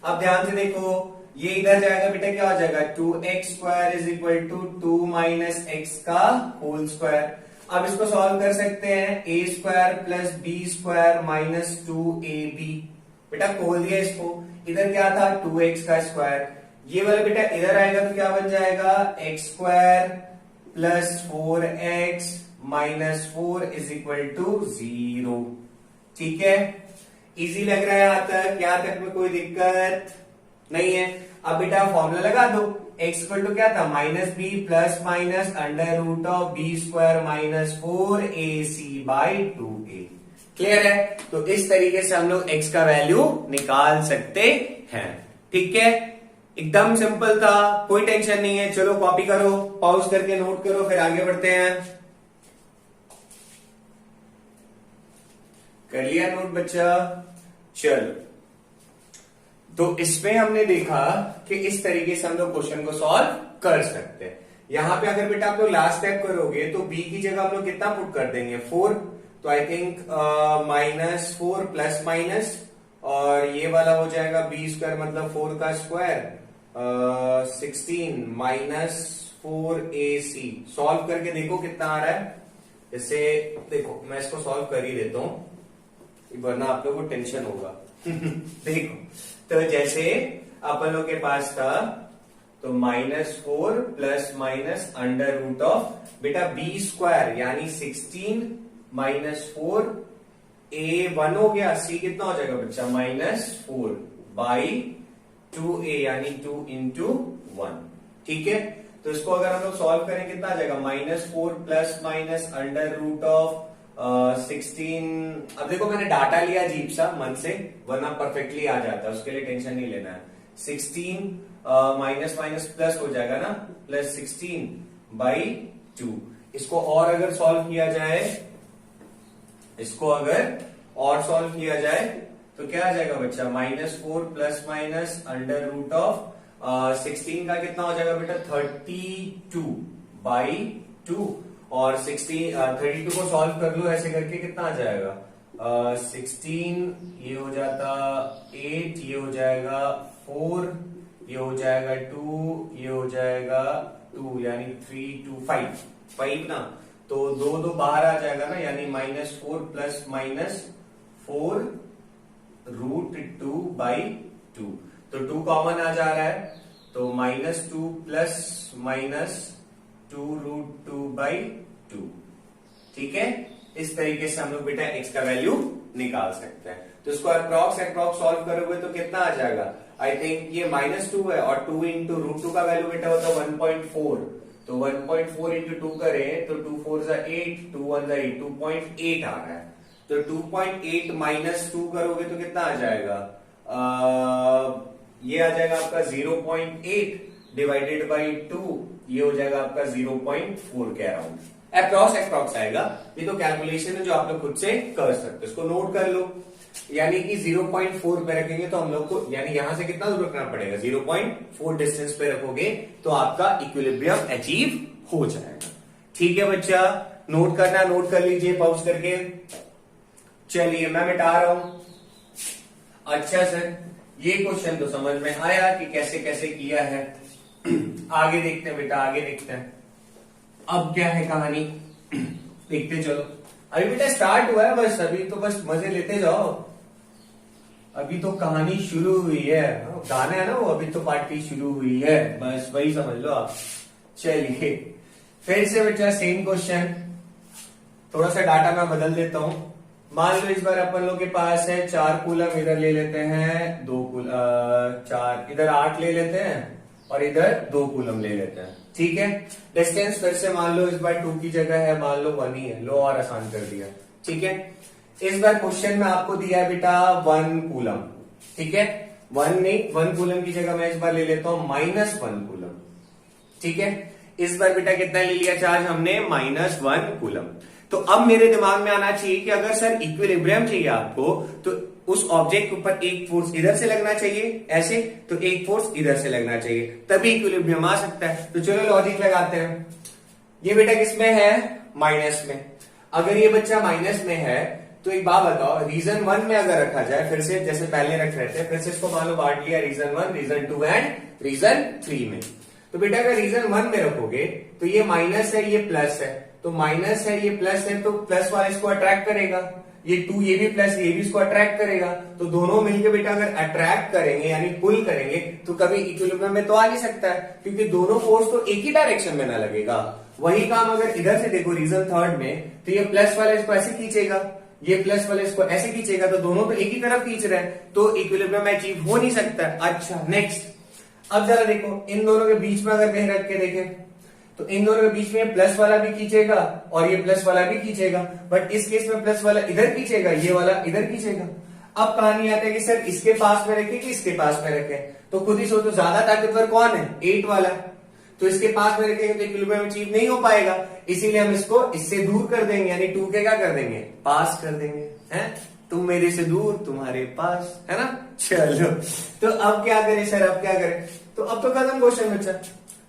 Speaker 1: अब ध्यान से देखो, ये इधर जाएगा बेटा, क्या हो जाएगा 2x² is equal to 2 minus x का होल स्क्वायर। अब इसको सॉल्व कर सकते हैं, a² plus b² minus 2ab। बेटा खोल दिया इसको, इधर क्या था 2x का स्क्वायर, ये वाला बेटा इधर आएगा तो क्या बन जाएगा x² plus 4x minus 4 is equal to 0। ठीक है, इजी लग रहा है यहां तक? यहां तक में कोई दिक्कत नहीं है। अब बेटा फॉर्मूला लगा दो, x इक्वल टू क्या था minus B plus minus under root of b² minus 4ac/2a। Clear है? तो इस तरीके से हम लोग x का वैल्यू निकाल सकते हैं। ठीक है, एकदम सिंपल था, कोई टेंशन नहीं है। चलो कॉपी करो, पॉज करके नोट करो, फिर आगे बढ़ते हैं। कर लिया नोट बच्चा? चलो, तो इसमें हमने देखा कि इस तरीके से हम लोग क्वेश्चन को सॉल्व कर सकते हैं। यहां पे अगर बेटा आप लोग लास्ट स्टेप करोगे तो b की जगह हम लोग कितना पुट कर देंगे 4, तो आई थिंक -4 प्लस माइनस, और ये वाला हो जाएगा b² मतलब 4 का स्क्वायर 16 माइनस 4ac। सॉल्व करके देखो कितना आ रहा है। जैसे देखो मैं इसको सॉल्व कर ही देता हूं, वरना आप लोगों को टेंशन होगा। देखो, तो जैसे अपन लोग के पास था तो -4 plus minus under root of बेटा b² यानी 16 माइनस 4 a1 हो गया, c कितना हो जाएगा बच्चा -4 बाई 2a यानी 2 इंटू 1। ठीक है, तो इसको अगर हम लोग सॉल्व करें कितना आ जाएगा -4 plus minus under root of 16। अब देखो मैंने डाटा लिया अजीब सा मन से, वरना परफेक्टली आ जाता, उसके लिए टेंशन नहीं लेना है। 16 माइनस माइनस प्लस हो जाएगा ना, प्लस 16/2। इसको और अगर सॉल्व किया जाए, इसको अगर और सॉल्व किया जाए तो क्या आ जाएगा बच्चा -4 plus minus under root of 16 का कितना हो जाएगा बेटा 32/2, और 32 को सॉल्व कर लो ऐसे करके कितना आ जाएगा 16, ये हो जाता 8, ये हो जाएगा 4, ये हो जाएगा 2, ये हो जाएगा 2 यानी 3 2 5 ना, तो 2 2 बाहर आ जाएगा ना, यानी -4 प्लस माइनस 4 √2/2, तो 2 कॉमन आ जा रहा है, तो -2 प्लस माइनस 2√2/2। ठीक है, इस तरीके से हम लोग बेटा x का वैल्यू निकाल सकते हैं। तो इसको अप्रॉक्स सॉल्व करोगे तो कितना आ जाएगा, आई थिंक ये -2 है और 2 इंटू √2 का वैल्यू बेटा होता है 1.4, तो 1.4 इंटू 2 करें तो 2 4 जा 8, 2 1 जा 8, 2.8 आ रहा है। तो 2.8 माइनस 2 करोगे तो कितना आ जाएगा, ये आ जाएगा आपका 0.8 डिवाइडेड बाई 2, ये हो जाएगा आपका 0.4 के अराउंड। अप्रॉक्स आएगा, ये तो कैलकुलेशन है जो आप लोग खुद से कर सकते हो। इसको नोट कर लो, यानी कि 0.4 पे रखेंगे तो हम लोग को, यानी यहां से कितना दूर रखना पड़ेगा 0.4 डिस्टेंस पे रखोगे तो आपका इक्विलिब्रियम अचीव हो जाएगा। ठीक है बच्चा, नोट करना नोट कर लीजिए पॉज करके। चलिए मैं मिटा रहा हूं। अच्छा सर, ये क्वेश्चन तो समझ में आया कि कैसे कैसे किया है। आगे देखते हैं बेटा, आगे देखते हैं अब क्या है कहानी, देखते चलो। अभी बेटा स्टार्ट हुआ है बस, अभी तो बस मजे लेते जाओ, अभी तो कहानी शुरू हुई है। गाना है ना वो, अभी तो पार्टी शुरू हुई है, बस वही समझ लो आप। चलिए फिर से बेटा सेम क्वेश्चन, थोड़ा सा डाटा मैं बदल देता हूं। मान लो इस बार अपन लोग के पास है 4 कूलम, इधर ले लेते हैं 2 कूलम, 4 इधर 8 ले लेते हैं और इधर 2 कूलम ले लेते हैं। ठीक है, डिस्टेंस फिर से मान लो इस बार 2 की जगह है मान लो 1 ही है, लो और आसान कर दिया। ठीक है, इस बार क्वेश्चन में आपको दिया है बेटा 1 कूलम। ठीक है, 1 नहीं, 1 कूलम की जगह मैं इस बार ले लेता हूं -1 कूलम। ठीक है, इस बार बेटा कितना ले लिया चार्ज हमने -1 कूलम। तो अब मेरे दिमाग में आना चाहिए कि अगर सर इक्विलिब्रियम चाहिए आपको तो उस ऑब्जेक्ट के ऊपर एक फोर्स इधर से लगना चाहिए ऐसे, तो एक फोर्स इधर से लगना चाहिए, तभी इक्विलिब्रियम आ सकता है। तो चलो लॉजिक लगाते हैं। ये बेटा किसमें है? माइनस में। अगर ये बच्चा माइनस में है तो एक बात बताओ, रीजन 1 में अगर रखा जाए, फिर से जैसे पहले रख रहे थे, फिर से इसको मान लो बांट लिया रीजन 1, रीजन 2 एंड रीजन 3 में। तो बेटा अगर रीजन 1 में रखोगे तो ये माइनस है, ये प्लस है, तो माइनस है, ये प्लस है, तो प्लस वाला इसको अट्रैक्ट करेगा, ये 2 ये भी प्लस, ये भी इसको अट्रैक्ट करेगा, तो दोनों मिलकर बेटा अगर अट्रैक्ट करेंगे यानी पुल करेंगे तो कभी इक्विलिब्रियम में तो आ नहीं सकता है, क्योंकि दोनों फोर्स तो एक ही डायरेक्शन में ना लगेगा। वही काम अगर इधर से देखो रीजन 3 में, तो ये प्लस वाला इसको ऐसे खींचेगा, ये प्लस वाले इसको ऐसे खींचेगा, तो दोनों तो एक ही तरफ खींच रहे हैं, तो इक्विलिब्रियम अचीव हो नहीं सकता। अच्छा नेक्स्ट, अब जरा देखो इन दोनों के बीच में अगर कहीं रख के देखें तो इन दोनों के बीच में प्लस वाला भी खींचेगा और ये प्लस वाला भी खींचेगा, बट इस केस में प्लस वाला इधर खींचेगा, ये वाला इधर खींचेगा। अब कहानी आता है कि सर इसके पास में रखे कि इसके पास में रखे, तो खुद ही सोचो ज्यादा ताकतवर कौन है? 8 वाला, तो इसके पास में रखेंगे तो इक्विलिब्रियम अचीव नहीं हो पाएगा, इसीलिए हम इसको इससे दूर कर देंगे, यानी 2 के क्या कर देंगे? पास कर देंगे, हैं? तुम मेरे से दूर तुम्हारे पास, है ना? चलो, तो अब क्या करें सर, अब क्या करें? तो अब तो खत्म क्वेश्चन बच्चा।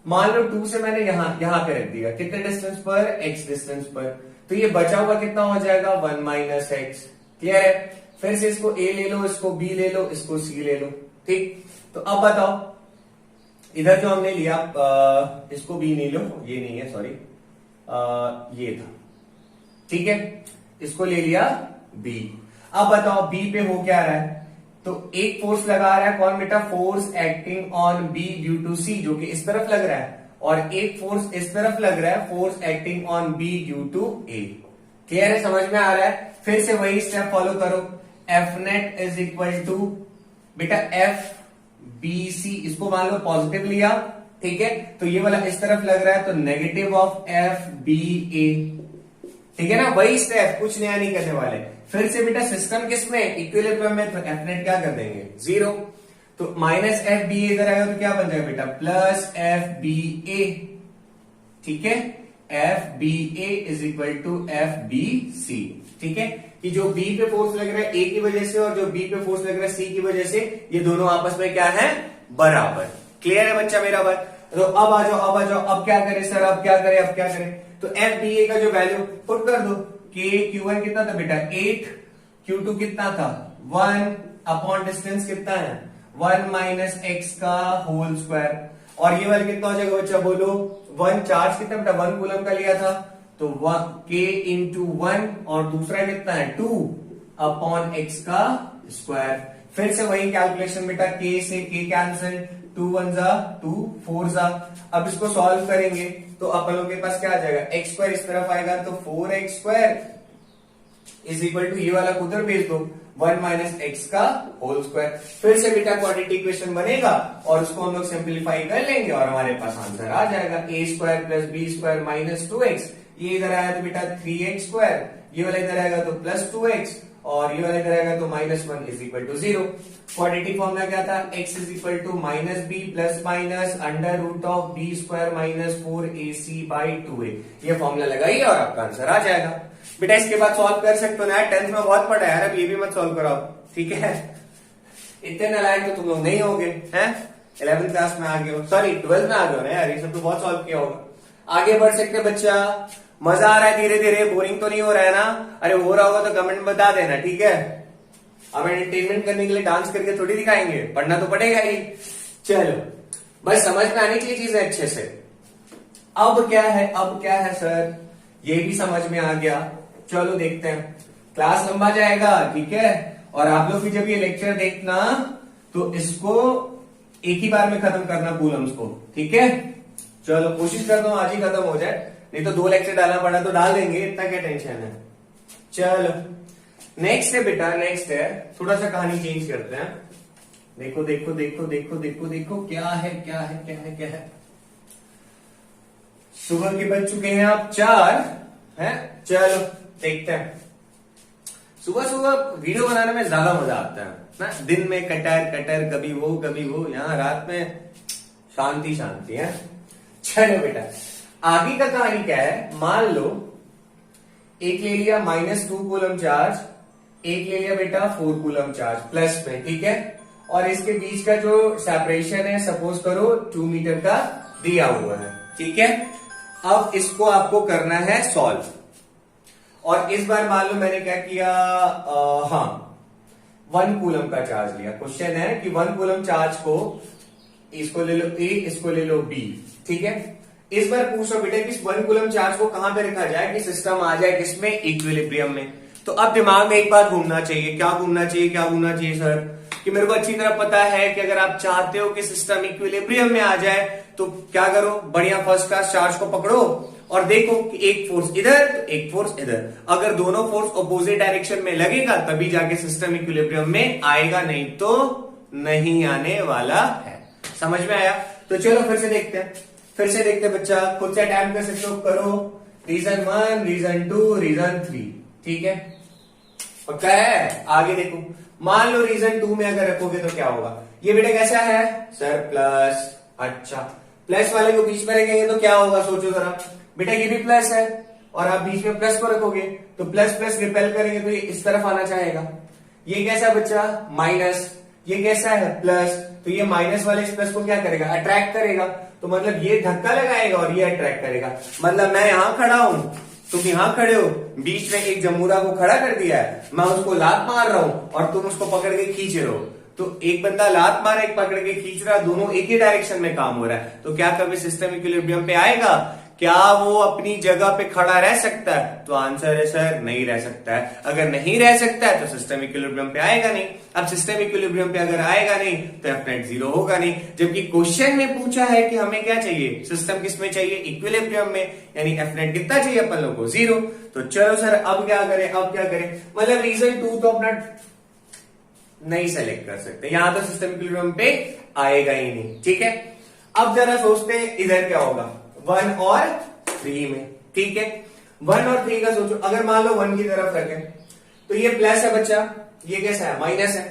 Speaker 1: मान लो 2 से मैंने यहां पे रख दिया, कितने डिस्टेंस पर? x डिस्टेंस पर, तो ये बचा हुआ कितना हो जाएगा? 1 माइनस x। क्लियर है? फिर से इसको a ले लो, इसको b ले लो, इसको c ले लो, ठीक। तो अब बताओ, इधर जो हमने लिया, इसको b नहीं लो, ये नहीं है, सॉरी, ये था, ठीक है, इसको ले लिया b। अब बताओ b पे हो क्या रहा है? तो एक फोर्स लगा रहा है कौन बेटा? Force acting on b due to c, जो कि इस तरफ लग रहा है, और एक फोर्स इस तरफ लग रहा है, force acting on b due to a। Clear है? समझ में आ रहा है? फिर से वही स्टेप फॉलो करो। F net is equal to बेटा एफ बी सी, इसको मान लो पॉजिटिव लिया, ठीक है, तो ये वाला इस तरफ लग रहा है, तो negative of F B A, ठीक है ना? वही स्टेप, कुछ नया नहीं करने वाले। फिर से बेटा सिस्टम किसमें? इक्विलिब्रियम में, तो एफ नेट क्या कर देंगे? 0। तो माइनस एफ बी ए इधर आएगा तो क्या बन जाएगा बेटा? प्लस एफ बी ए, ठीक है, F B A is equal to F B C, ठीक है, कि जो बी पे फोर्स लग रहा है ए की वजह से और जो बी पे फोर्स लग रहा है सी की वजह से, ये दोनों आपस में क्या है? बराबर। क्लियर है बच्चा मेरा बात? तो अब आ जाओ, अब आ जाओ, अब क्या करें सर, अब क्या करें, अब क्या करें? तो एफ बी ए का जो वैल्यू पुट कर दो, के Q1 कितना था बेटा? 8, Q2 कितना था? 1 अपॉन डिस्टेंस कितना है? 1 माइनस एक्स का होल स्क्वायर, और ये वाला कितना हो जाएगा बच्चा? बोलो 1, चार्ज कितना बेटा? 1 कूलम का लिया था, तो k इंटू 1, और दूसरा कितना है? 2 अपॉन एक्स का स्क्वायर। फिर से वही कैलकुलेशन बेटा, k से k कैंसिल, 2 1 जा 2, 4 जा। अब इसको सॉल्व करेंगे तो अपन लोग के पास क्या आ जाएगा? एक्स स्क्वायर इस तरफ आएगा, तो 4x square is equal to, ये वाला उधर भेज दो, 1 माइनस एक्स का होल स्क्वायर। फिर से बेटा क्वाड्रेटिक इक्वेशन बनेगा और उसको हम लोग सिंप्लीफाई कर लेंगे और हमारे पास आंसर आ जाएगा, a square plus B square minus 2x। ये इधर आया तो बेटा 3x स्क्वायर, ये वाला इधर आएगा तो प्लस 2x, और ये वाला इधर आएगा तो minus 1 is equal to 0। Quadratic formula क्या था? x is equal to minus B plus minus under root of B square minus 4ac by 2a। ये फॉर्मूला लगाइए और आपका आंसर आ जाएगा। बेटा इसके बाद सॉल्व कर सकते हो ना, 10th में बहुत पढ़ा है यार, अब ये भी मत सॉल्व कराओ, ठीक है? इतने नालायक तो तुम लोग नहीं होगे, हैं? 11th क्लास में आ गए हो, सॉरी 12th में आ गए हो ना यार, ये सब तो बहुत सॉल्व किया होगा। आगे बढ़ सकते बच्चा, मजा आ रहा है धीरे धीरे, बोरिंग तो नहीं हो रहा है ना? अरे हो रहा होगा तो कमेंट में बता देना, ठीक है? अब एंटरटेनमेंट करने के लिए डांस करके थोड़ी दिखाएंगे, पढ़ना तो पड़ेगा ही। चलो, बस समझ में आने के लिए चीजें अच्छे से। अब क्या है, अब क्या है सर, ये भी समझ में आ गया। चलो देखते हैं, क्लास लंबा जाएगा, ठीक है? और आप लोग भी जब ये लेक्चर देखना तो इसको एक ही बार में खत्म करना कूलम्स को, ठीक है? चलो कोशिश करता हूं आज ही खत्म हो जाए, नहीं तो 2 लेक्चर डालना पड़ा तो डाल देंगे, इतना क्या टेंशन है। चलो नेक्स्ट है बेटा, नेक्स्ट है, थोड़ा सा कहानी चेंज करते हैं। देखो देखो देखो देखो देखो देखो क्या है, क्या है, क्या है, क्या है। सुबह के बज चुके हैं आप 4 हैं। चलो देखते हैं। सुबह सुबह वीडियो बनाने में ज्यादा मजा आता है ना, दिन में कटर कटर, कभी वो, यहाँ रात में शांति शांति है। चलो बेटा आगे का कहानी क्या है, मान लो एक ले लिया -2 कूलम चार्ज, एक ले लिया बेटा 4 कूलम चार्ज प्लस में, ठीक है। और इसके बीच का जो सेपरेशन है सपोज करो 2 मीटर का दिया हुआ है, ठीक है। अब इसको आपको करना है सॉल्व। और इस बार मान लो मैंने क्या किया, हाँ 1 कूलम का चार्ज लिया। क्वेश्चन है कि 1 कूलम चार्ज को, इसको ले लो ए, इसको ले लो बी, ठीक है। इस बार पूछ रहा बेटा कि इस 1 कूलम चार्ज को कहां पे रखा जाए कि सिस्टम आ जाए किसमें, इक्विलिब्रियम में। तो अब दिमाग में एक बात घूमना चाहिए, क्या घूमना चाहिए, क्या घूमना चाहिए सर, कि मेरे को अच्छी तरह पता है कि अगर आप चाहते हो कि सिस्टम इक्विलिब्रियम में आ जाए तो क्या करो, बढ़िया फर्स्ट क्लास चार्ज को पकड़ो और देखो कि एक फोर्स इधर तो एक फोर्स इधर, अगर दोनों फोर्स ऑपोजिट डायरेक्शन में लगेगा तभी जाके सिस्टम इक्विलिब्रियम में आएगा, नहीं तो नहीं आने वाला है। समझ में आया? तो चलो फिर से देखते हैं बच्चा, खुद से टाइम कर सकते हो, करो रीजन 1, रीजन 2, रीजन 3, ठीक है। पक्का है? आगे देखो, मान लो रीजन 2 में अगर रखोगे तो क्या होगा, ये बेटा कैसा है सर प्लस, अच्छा प्लस वाले को बीच में रखेंगे तो क्या होगा, सोचो जरा बेटा, ये भी प्लस है और आप बीच में प्लस को रखोगे तो प्लस प्लस रिपेल करेंगे तो ये इस तरफ आना चाहेगा। ये कैसा बच्चा माइनस, ये कैसा है प्लस, तो ये माइनस वाले इस प्लस को क्या करेगा, अट्रैक्ट करेगा। तो मतलब ये धक्का लगाएगा और ये अट्रैक्ट करेगा। मतलब मैं यहां खड़ा हूं, तुम यहां खड़े हो, बीच में एक जमूरा को खड़ा कर दिया है, मैं उसको लात मार रहा हूं और तुम उसको पकड़ के खींच रहे हो। तो एक बंदा लात मारा, एक पकड़ के खींच रहा, दोनों एक ही डायरेक्शन में काम हो रहा है। तो क्या कभी सिस्टम इक्विलिब्रियम पे आएगा? क्या वो अपनी जगह पे खड़ा रह सकता है? तो आंसर है सर नहीं रह सकता है। अगर नहीं रह सकता है तो सिस्टम इक्विलिब्रियम पे आएगा नहीं। अब सिस्टम इक्विलिब्रियम पे अगर आएगा नहीं तो एफ नेट 0 होगा नहीं, जबकि क्वेश्चन में पूछा है कि हमें क्या चाहिए, सिस्टम किस में चाहिए, इक्विलिब्रियम में, यानी एफ नेट कितना चाहिए अपन लोग को 0। तो चलो सर अब क्या करें, मतलब रीजन 2 तो अपना नहीं सेलेक्ट कर सकते, यहां तो सिस्टम इक्विलिब्रियम पे आएगा ही नहीं, ठीक है। अब जरा सोचते हैं इधर क्या होगा 1 और 3 में, ठीक है। 1 और 3 का सोचो, अगर मान लो 1 की तरफ रखें तो ये प्लस है बच्चा, ये कैसा है माइनस है।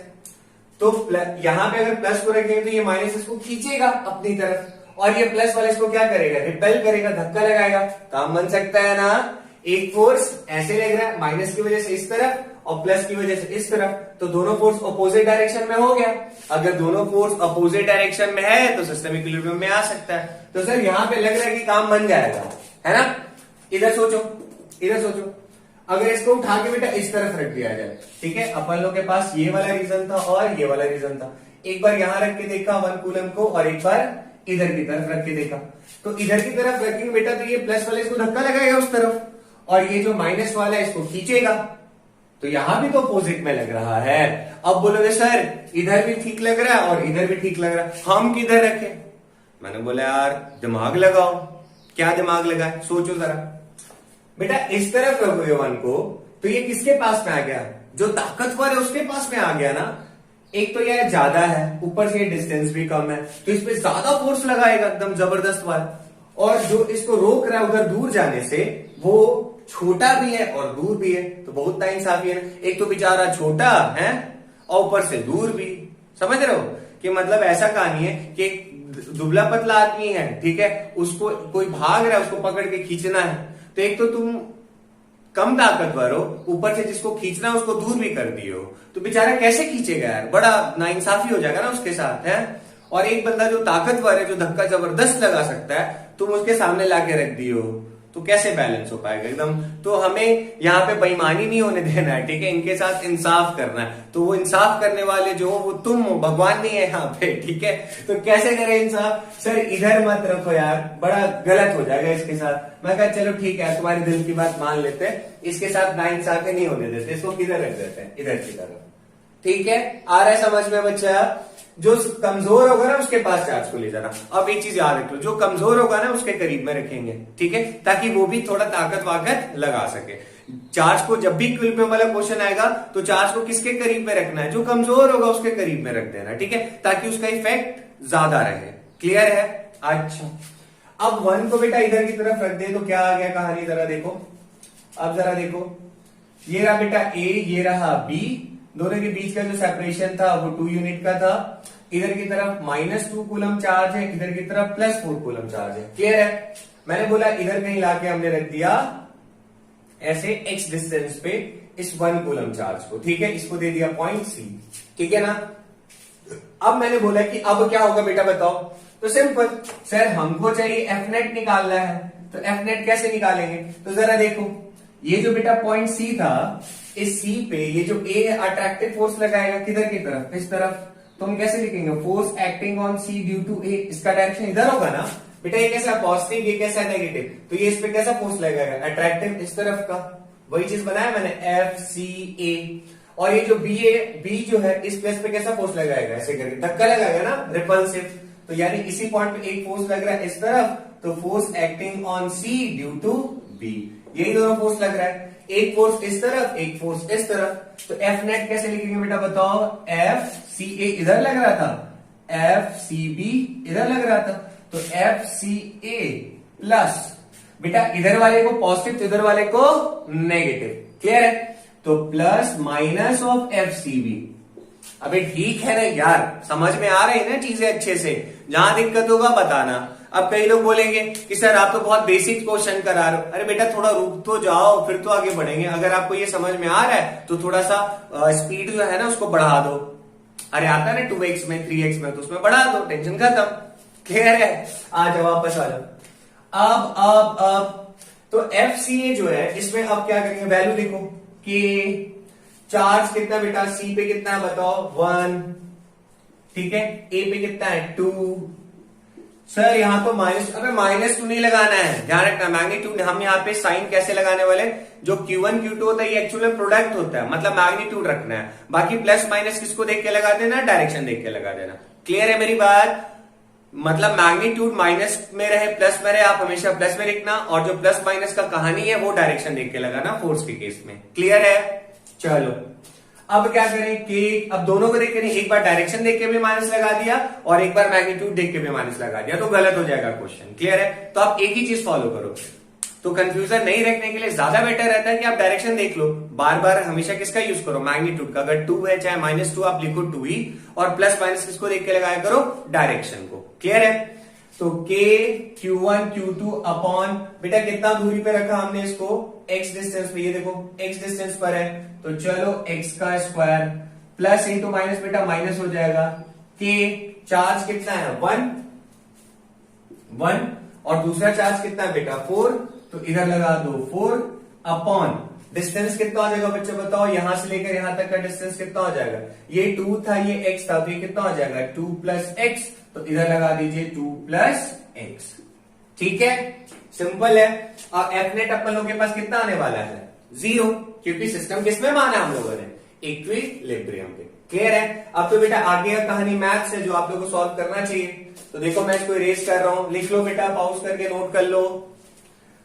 Speaker 1: तो यहां पे अगर प्लस को रखेंगे तो ये माइनस इसको खींचेगा अपनी तरफ, और ये प्लस वाले इसको क्या करेगा, रिपेल करेगा, धक्का लगाएगा। काम बन सकता है ना, एक फोर्स ऐसे लग रहा है माइनस की वजह से इस तरफ और प्लस की वजह से इस तरफ, तो दोनों फोर्स अपोजिट डायरेक्शन में हो गया। अगर दोनों फोर्स अपोजिट डायरेक्शन में है तो सिस्टम इक्विलिब्रियम में आ सकता है। तो सर यहां पे लग रहा है कि काम बन जाएगा, है ना। इधर सोचो, अगर इसको उठा के बेटा इस तरफ रख दिया जाए, ठीक है। अपन लोग के पास ये वाला रीजन था और ये वाला रीजन था, एक बार यहां रख के देखा 1 कूलम को और एक बार इधर की तरफ रख के देखा। तो इधर की तरफ रखेंगे बेटा तो ये प्लस वाले इसको धक्का लगाएगा उस तरफ, और ये जो माइनस वाला है इसको खींचेगा। तो यहां भी तो अपोजिट में लग रहा है। अब बोलोगे सर इधर भी ठीक लग रहा है और इधर भी ठीक लग रहा है, हम किधर रखें? मैंने बोला यार दिमाग लगाओ। क्या दिमाग लगाए, सोचो जरा बेटा। इस तरफ रखोगे 1 को तो ये किसके पास में आ गया, जो ताकतवर है उसके पास में आ गया ना। एक तो यह ज्यादा है, ऊपर से डिस्टेंस भी कम है, तो इस पे ज्यादा फोर्स लगाएगा एकदम जबरदस्त वाला। और जो इसको रोक रहा है उधर दूर जाने से वो छोटा भी है और दूर भी है, तो बहुत नाइंसाफी है ना। एक तो बेचारा छोटा है और ऊपर से दूर भी, समझ रहे हो कि मतलब ऐसा कहानी है कि एक दुबला पतला आदमी है, ठीक है, उसको कोई भाग रहा है, उसको पकड़ के खींचना है। तो एक तो तुम कम ताकतवर हो, ऊपर से जिसको खींचना है उसको दूर भी कर दिए हो, तो बेचारा कैसे खींचेगा यार, बड़ा नाइंसाफी हो जाएगा ना उसके साथ, है। और एक बंदा जो ताकतवर है, जो धक्का जबरदस्त लगा सकता है, तुम उसके सामने लाके रख दिए हो, तो कैसे बैलेंस हो पाएगा एकदम। तो हमें यहाँ पे बेईमानी नहीं होने देना है, ठीक है, इनके साथ इंसाफ करना है। तो वो इंसाफ करने वाले जो हो वो तुम हो, भगवान नहीं है यहाँ पे, ठीक है। तो कैसे करें इंसाफ? सर इधर मत रखो यार, बड़ा गलत हो जाएगा इसके साथ। मैं कहा चलो ठीक है, तुम्हारी दिल की बात मान लेते हैं, इसके साथ नाइंसाफी नहीं होने देते, इसको किधर रख देते हैं, इधर की तरफ, ठीक है। आ रहा है समझ में बच्चा? जो कमजोर होगा ना उसके पास चार्ज को ले जाना। अब एक चीज याद रख लो, जो कमजोर होगा ना उसके करीब में रखेंगे, ठीक है, ताकि वो भी थोड़ा ताकत वाकत लगा सके। चार्ज को जब भी इक्विलिब्रियम वाला क्वेश्चन आएगा तो चार्ज को किसके करीब में रखना है, जो कमजोर होगा उसके करीब में रख देना, ठीक है, ताकि उसका इफेक्ट ज्यादा रहे। क्लियर है? अच्छा अब 1 को बेटा इधर की तरफ रख दे तो क्या आ गया कहानी, जरा देखो। अब जरा देखो, ये रहा बेटा ए, ये रहा बी, दोनों के बीच का जो सेपरेशन था वो 2 यूनिट का था। इधर की तरफ -2 कूलम चार्ज है, इधर की तरफ +4 कूलम चार्ज है। क्लियर है? मैंने बोला इधर कहीं लाके हमने रख दिया ऐसे x डिस्टेंस पे, इस 1 कूलम चार्ज को, ठीक है, इसको दे दिया पॉइंट सी, ठीक है ना। अब मैंने बोला कि अब क्या होगा बेटा बताओ, तो सिंपल सर हमको चाहिए एफ नेट निकालना है, तो एफ नेट कैसे निकालेंगे, तो जरा देखो ये जो बेटा पॉइंट सी था, इस सी पे ये जो ए है अट्रैक्टिव फोर्स लगाएगा किधर की तरफ, इस तरफ, तो हम कैसे लिखेंगे, force acting on C due to A, इसका डायरेक्शन इधर होगा ना बेटा, ये कैसा पॉजिटिव ये कैसा नेगेटिव, तो ये इस पे कैसा फोर्स लगाएगा, अट्रैक्टिव इस तरफ का, वही चीज बनाया मैंने एफ सी ए, और ये जो बी है, बी जो है इस प्लेस पे कैसा फोर्स लगाएगा, ऐसे करके धक्का लगाएगा ना, रिपल्सिव, तो यानी इसी पॉइंट पे एक फोर्स लग रहा है इस तरफ, तो force acting on C due to B, यही दोनों फोर्स लग रहा है, एक फोर्स इस तरफ एक फोर्स इस तरफ, तो एफ नेट कैसे लिखेंगे बेटा बताओ, एफ सी ए इधर लग रहा था, एफ सी बी इधर लग रहा था, तो एफ सी ए प्लस बेटा इधर वाले को पॉजिटिव तो इधर वाले को नेगेटिव, क्लियर है, तो plus minus of F C B. अबे ठीक है ना यार, समझ में आ रही है ना चीजें अच्छे से, जहां दिक्कत होगा बताना। अब कई लोग बोलेंगे कि सर आप तो बहुत बेसिक क्वेश्चन करा रहे हो, अरे बेटा थोड़ा रुक तो जाओ फिर तो आगे बढ़ेंगे, अगर आपको ये समझ में आ रहा है तो थोड़ा सा स्पीड जो है ना उसको बढ़ा दो, अरे आता है ना 2x में 3x में, तो उसमें बढ़ा दो, टेंशन खत्म, क्लियर है, आ जाओ वापस आ जाओ। अब तो एफ सी ए जो है इसमें अब क्या करेंगे, वैल्यू लिखो कि चार्ज कितना बेटा, सी पे कितना है बताओ 1, ठीक है, ए पे कितना है 2, सर यहां तो माइनस, अबे -2 नहीं लगाना है, ध्यान रखना मैग्नीट्यूड, हम यहाँ पे साइन कैसे लगाने वाले, जो Q1 Q2 होता है ये एक्चुअली में प्रोडक्ट होता है, मतलब मैग्नीट्यूड रखना है, बाकी प्लस माइनस किसको देख के लगा देना, डायरेक्शन देख के लगा देना, क्लियर है मेरी बात, मतलब मैग्नीट्यूड माइनस में रहे प्लस में रहे, आप हमेशा प्लस में लिखना, और जो प्लस माइनस का कहानी है वो डायरेक्शन देख के लगाना फोर्स के केस में, क्लियर है। चलो अब क्या करें कि अब दोनों को देख के नहीं, एक बार डायरेक्शन देख के भी माइनस लगा दिया और एक बार मैग्नीट्यूड देख के भी माइनस लगा दिया, तो गलत हो जाएगा क्वेश्चन, क्लियर है। तो आप एक ही चीज फॉलो करो, तो कंफ्यूजन नहीं रखने के लिए ज्यादा बेटर रहता है कि आप डायरेक्शन देख लो, बार बार हमेशा किसका यूज करो, मैग्नीट्यूड का, अगर 2 है चाहे -2 आप लिखो 2 ही, और प्लस माइनस किसको देख के लगाया करो, डायरेक्शन को, क्लियर है। तो k Q1 Q2 अपॉन बेटा कितना दूरी पे रखा हमने इसको, x डिस्टेंस पे, ये देखो x डिस्टेंस पर है, तो चलो x का स्क्वायर प्लस इंटू माइनस बेटा माइनस हो जाएगा, k चार्ज कितना है 1 और दूसरा चार्ज कितना है बेटा 4, तो इधर लगा दो 4 अपॉन डिस्टेंस कितना हो जाएगा बच्चों बताओ, यहां से लेकर यहां तक का डिस्टेंस कितना हो जाएगा, ये 2 था ये x था, तो ये कितना हो जाएगा 2 + x, तो इधर लगा दीजिए 2 + x, ठीक है, सिंपल है। और एफ नेट अपन लोगों के पास कितना आने वाला है 0, क्योंकि सिस्टम किसमें माना हम लोगों ने, इक्विलिब्रियम पे, क्लियर है। अब तो बेटा आगे का कहानी मैथ्स है जो आप लोगों को सॉल्व करना चाहिए, तो देखो मैं इसको इरेज कर रहा हूं, लिख लो बेटा, पॉज करके नोट कर लो,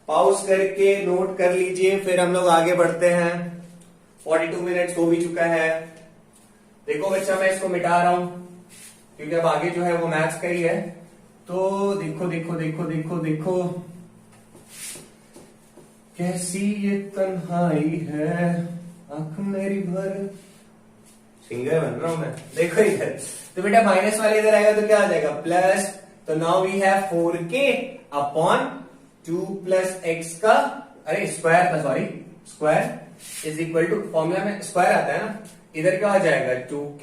Speaker 1: पॉज करके नोट कर लीजिए, फिर हम लोग आगे बढ़ते हैं। 42 मिनट्स हो भी चुका है। देखो बच्चा मैं इसको मिटा रहा हूं क्योंकि अब आगे जो है वो मैथ्स का ही है, तो देखो देखो देखो देखो देखो कैसी ये तन्हाई है आंख मेरी भर, सिंगर बन रहा हूं मैं, देखो इधर, तो बेटा माइनस वाले इधर आएगा तो क्या आ जाएगा प्लस, तो now we have 4k upon 2 + x का, अरे स्क्वायर था, sorry square is equal to, formula में स्क्वायर आता है ना, इधर क्या आ जाएगा 2k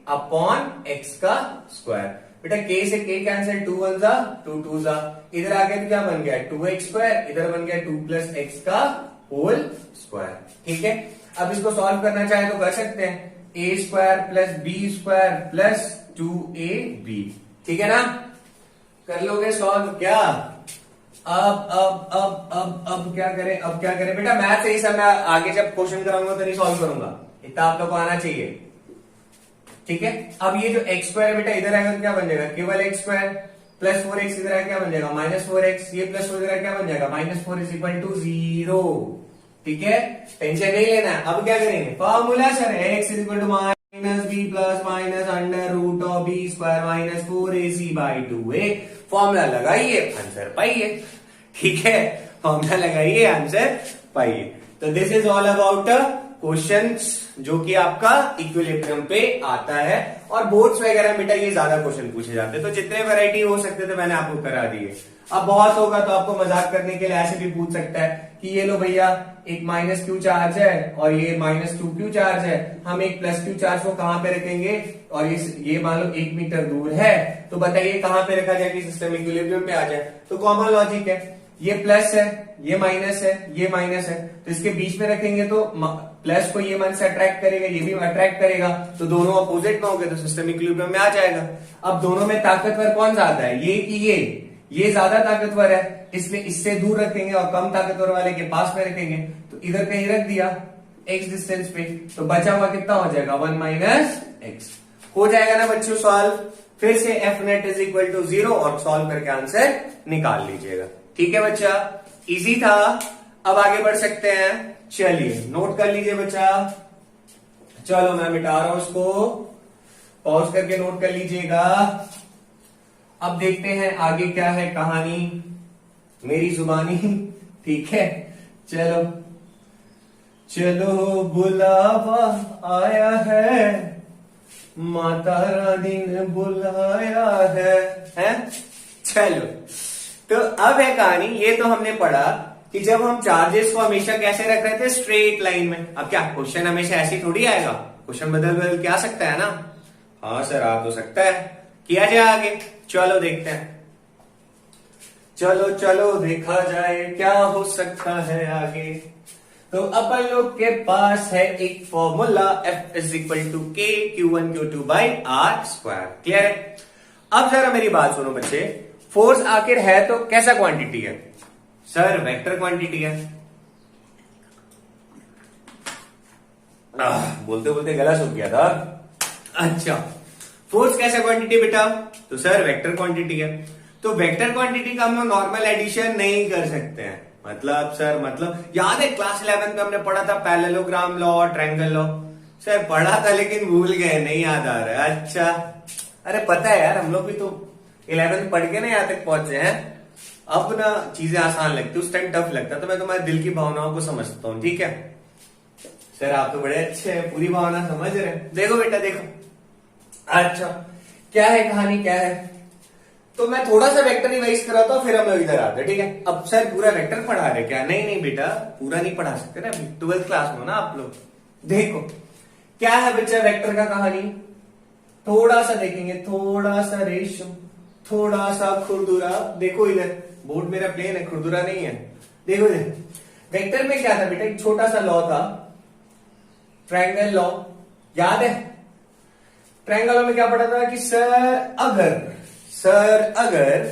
Speaker 1: अपॉन x का स्क्वायर, बेटा k से k कैंसिल, 2 1 जा 2 2 जा, इधर आके तो क्या बन गया 2x स्क्वायर, इधर बन गया 2 + x का होल स्क्वायर, ठीक है। अब इसको सॉल्व करना चाहे तो कर सकते हैं, a² + b² + 2ab, ठीक है ना, कर लोगे सॉल्व क्या। अब क्या करें, अब क्या करें बेटा, मैथ से ही सब मैं आगे जब क्वेश्चन कराऊंगा तो नहीं सॉल्व करूंगा, इतना आप लोग को आना चाहिए, ठीक है। अब ये जो x² बेटा इधर आएगा तो क्या बन जाएगा, केवल x² + 4x इधर आएगा क्या बन जाएगा -4x, ये +4 इधर क्या बन जाएगा -4 = 0, ठीक है, टेंशन नहीं लेना। अब क्या करेंगे, formula sir x = -b + √b² - 4ac/2a, formula लगाइए आंसर पाइए, ठीक है, फॉर्मूला लगाइए आंसर पाइए। तो this is all about questions जो कि आपका इक्विलिब्रियम पे आता है, और बोर्ड्स वगैरह बेटा ये ज्यादा क्वेश्चन पूछे जाते हैं, तो जितने वैरायटी हो सकते थे मैंने आपको करा दिए। अब बहुत होगा तो आपको मजाक करने के लिए ऐसे भी पूछ सकता है कि ये लो भैया एक माइनस क्यू चार्ज है और ये -2 चार्ज है, हम एक +q चार्ज को कहां पे रखेंगे, और ये मान लो 1 मीटर दूर है, तो बताइए कहां पे रखा जाए कि सिस्टम इक्विलिब्रियम पे आ जाए। तो कॉमन लॉजिक है, ये प्लस है, ये माइनस है, ये माइनस है, तो इसके बीच में रखेंगे तो प्लस को ये मन से अट्रैक्ट करेगा, ये भी अट्रैक्ट करेगा, तो दोनों अपोजिट में हो गए तो सिस्टम इक्विलिब्रियम में आ जाएगा। अब दोनों में ताकतवर कौन ज्यादा है, ये कि ये ज्यादा ताकतवर है, इसलिए इससे दूर रखेंगे और कम ताकतवर वाले के पास में रखेंगे, तो इधर कहीं रख दिया x डिस्टेंस पे, तो बचा हुआ कितना हो जाएगा 1 - x हो जाएगा ना बच्चों सॉल्व। फिर से f net = 0 और सॉल्व करके आंसर निकाल लीजिएगा। ठीक है बच्चा, इजी था। अब आगे बढ़ सकते हैं, चलिए नोट कर लीजिए बच्चा। चलो मैं मिटा रहा हूं उसको, पॉज करके नोट कर लीजिएगा। अब देखते हैं आगे क्या है कहानी, मेरी जुबानी। ठीक है, चलो चलो बुलावा आया है, माता रानी ने बुलाया है? चलो, तो अब है कहानी। ये तो हमने पढ़ा कि जब हम चार्जेस को हमेशा कैसे रख रहे थे, स्ट्रेट लाइन में। अब क्या क्वेश्चन हमेशा ऐसे थोड़ी आएगा, क्वेश्चन बदल के आ सकता है ना। हाँ सर आ तो सकता है, किया जाए आगे। चलो देखते हैं, चलो चलो देखा जाए क्या हो सकता है आगे। तो अपन लोग के पास है एक formula F = K Q1 Q2/R²। Clear है? अब जरा मेरी बात सुनो बच्चे, फोर्स आखिर है तो कैसा क्वांटिटी है? सर वेक्टर क्वांटिटी है। बोलते बोलते गला सूख गया था। अच्छा, फोर्स कैसा क्वांटिटी बेटा? तो सर वेक्टर क्वांटिटी है। तो वेक्टर क्वांटिटी का हम लोग नॉर्मल एडिशन नहीं कर सकते हैं। मतलब सर मतलब याद है क्लास 11 में हमने पढ़ा था पैरेललोग्राम लॉ और ट्रायंगल लॉ? सर पढ़ा था लेकिन भूल गए, नहीं याद आ रहा है। अच्छा, अरे पता है यार, हम लोग भी तो 11 पढ़ के ना यहाँ तक पहुंचे हैं। अब ना चीजें आसान लगती, उस टाइम टफ लगता, तो मैं तुम्हारे दिल की भावनाओं को समझता हूँ। ठीक है सर, आप तो बड़े अच्छे हैं, पूरी भावना समझ रहे हैं। देखो बेटा देखो, अच्छा क्या है कहानी, क्या है? तो मैं थोड़ा सा वेक्टर रिवाइज कराता हूं, फिर हम लोग इधर आते हैं। ठीक है, अब सर पूरा वेक्टर पढ़ा रहे क्या? नहीं नहीं बेटा, पूरा नहीं पढ़ा सकते ना, 12th क्लास में ना आप लोग। देखो क्या है बच्चा वेक्टर का कहानी, थोड़ा सा देखेंगे, थोड़ा सा रेशम, थोड़ा सा खुरदुरा। देखो इधर बोर्ड मेरा प्लेन है, खुरदुरा नहीं है। देखो इधर वेक्टर में क्या था बेटा, एक छोटा सा लॉ था, ट्रायंगल लॉ, याद है? ट्रायंगल में क्या पढ़ा था कि सर अगर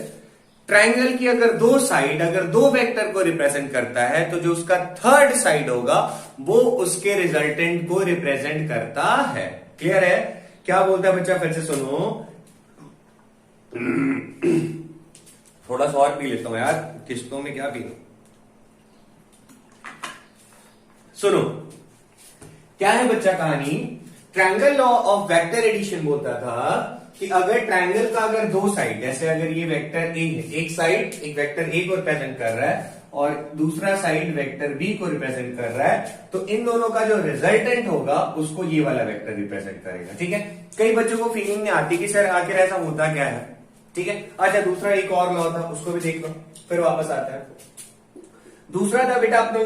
Speaker 1: ट्रायंगल की अगर दो साइड अगर दो वेक्टर को रिप्रेजेंट करता है, तो जो उसका थर्ड साइड होगा वो उसके रिजल्टेंट को रिप्रेजेंट करता है। क्लियर है? क्या बोलता है बच्चा, फिर से सुनो। थोड़ा सा और पी लेता हूं यार, किस्तों में क्या पीना। सुनो क्या है बच्चा कहानी, triangle law of vector addition बोलता था कि अगर ट्रायंगल का अगर दो साइड, जैसे अगर ये वेक्टर ए है, एक साइड एक वेक्टर ए को रिप्रेजेंट कर रहा है और दूसरा साइड वेक्टर बी को रिप्रेजेंट कर रहा है, तो इन दोनों का जो रिजल्टेंट होगा उसको ये वाला वेक्टर रिप्रेजेंट करेगा। ठीक है, कई बच्चों को फीलिंग नहीं आती कि सर आखिर ऐसा होता क्या है। ठीक है, अच्छा दूसरा एक और लॉ था, उसको भी देख लो, फिर वापस आता है। दूसरा था बेटा अपन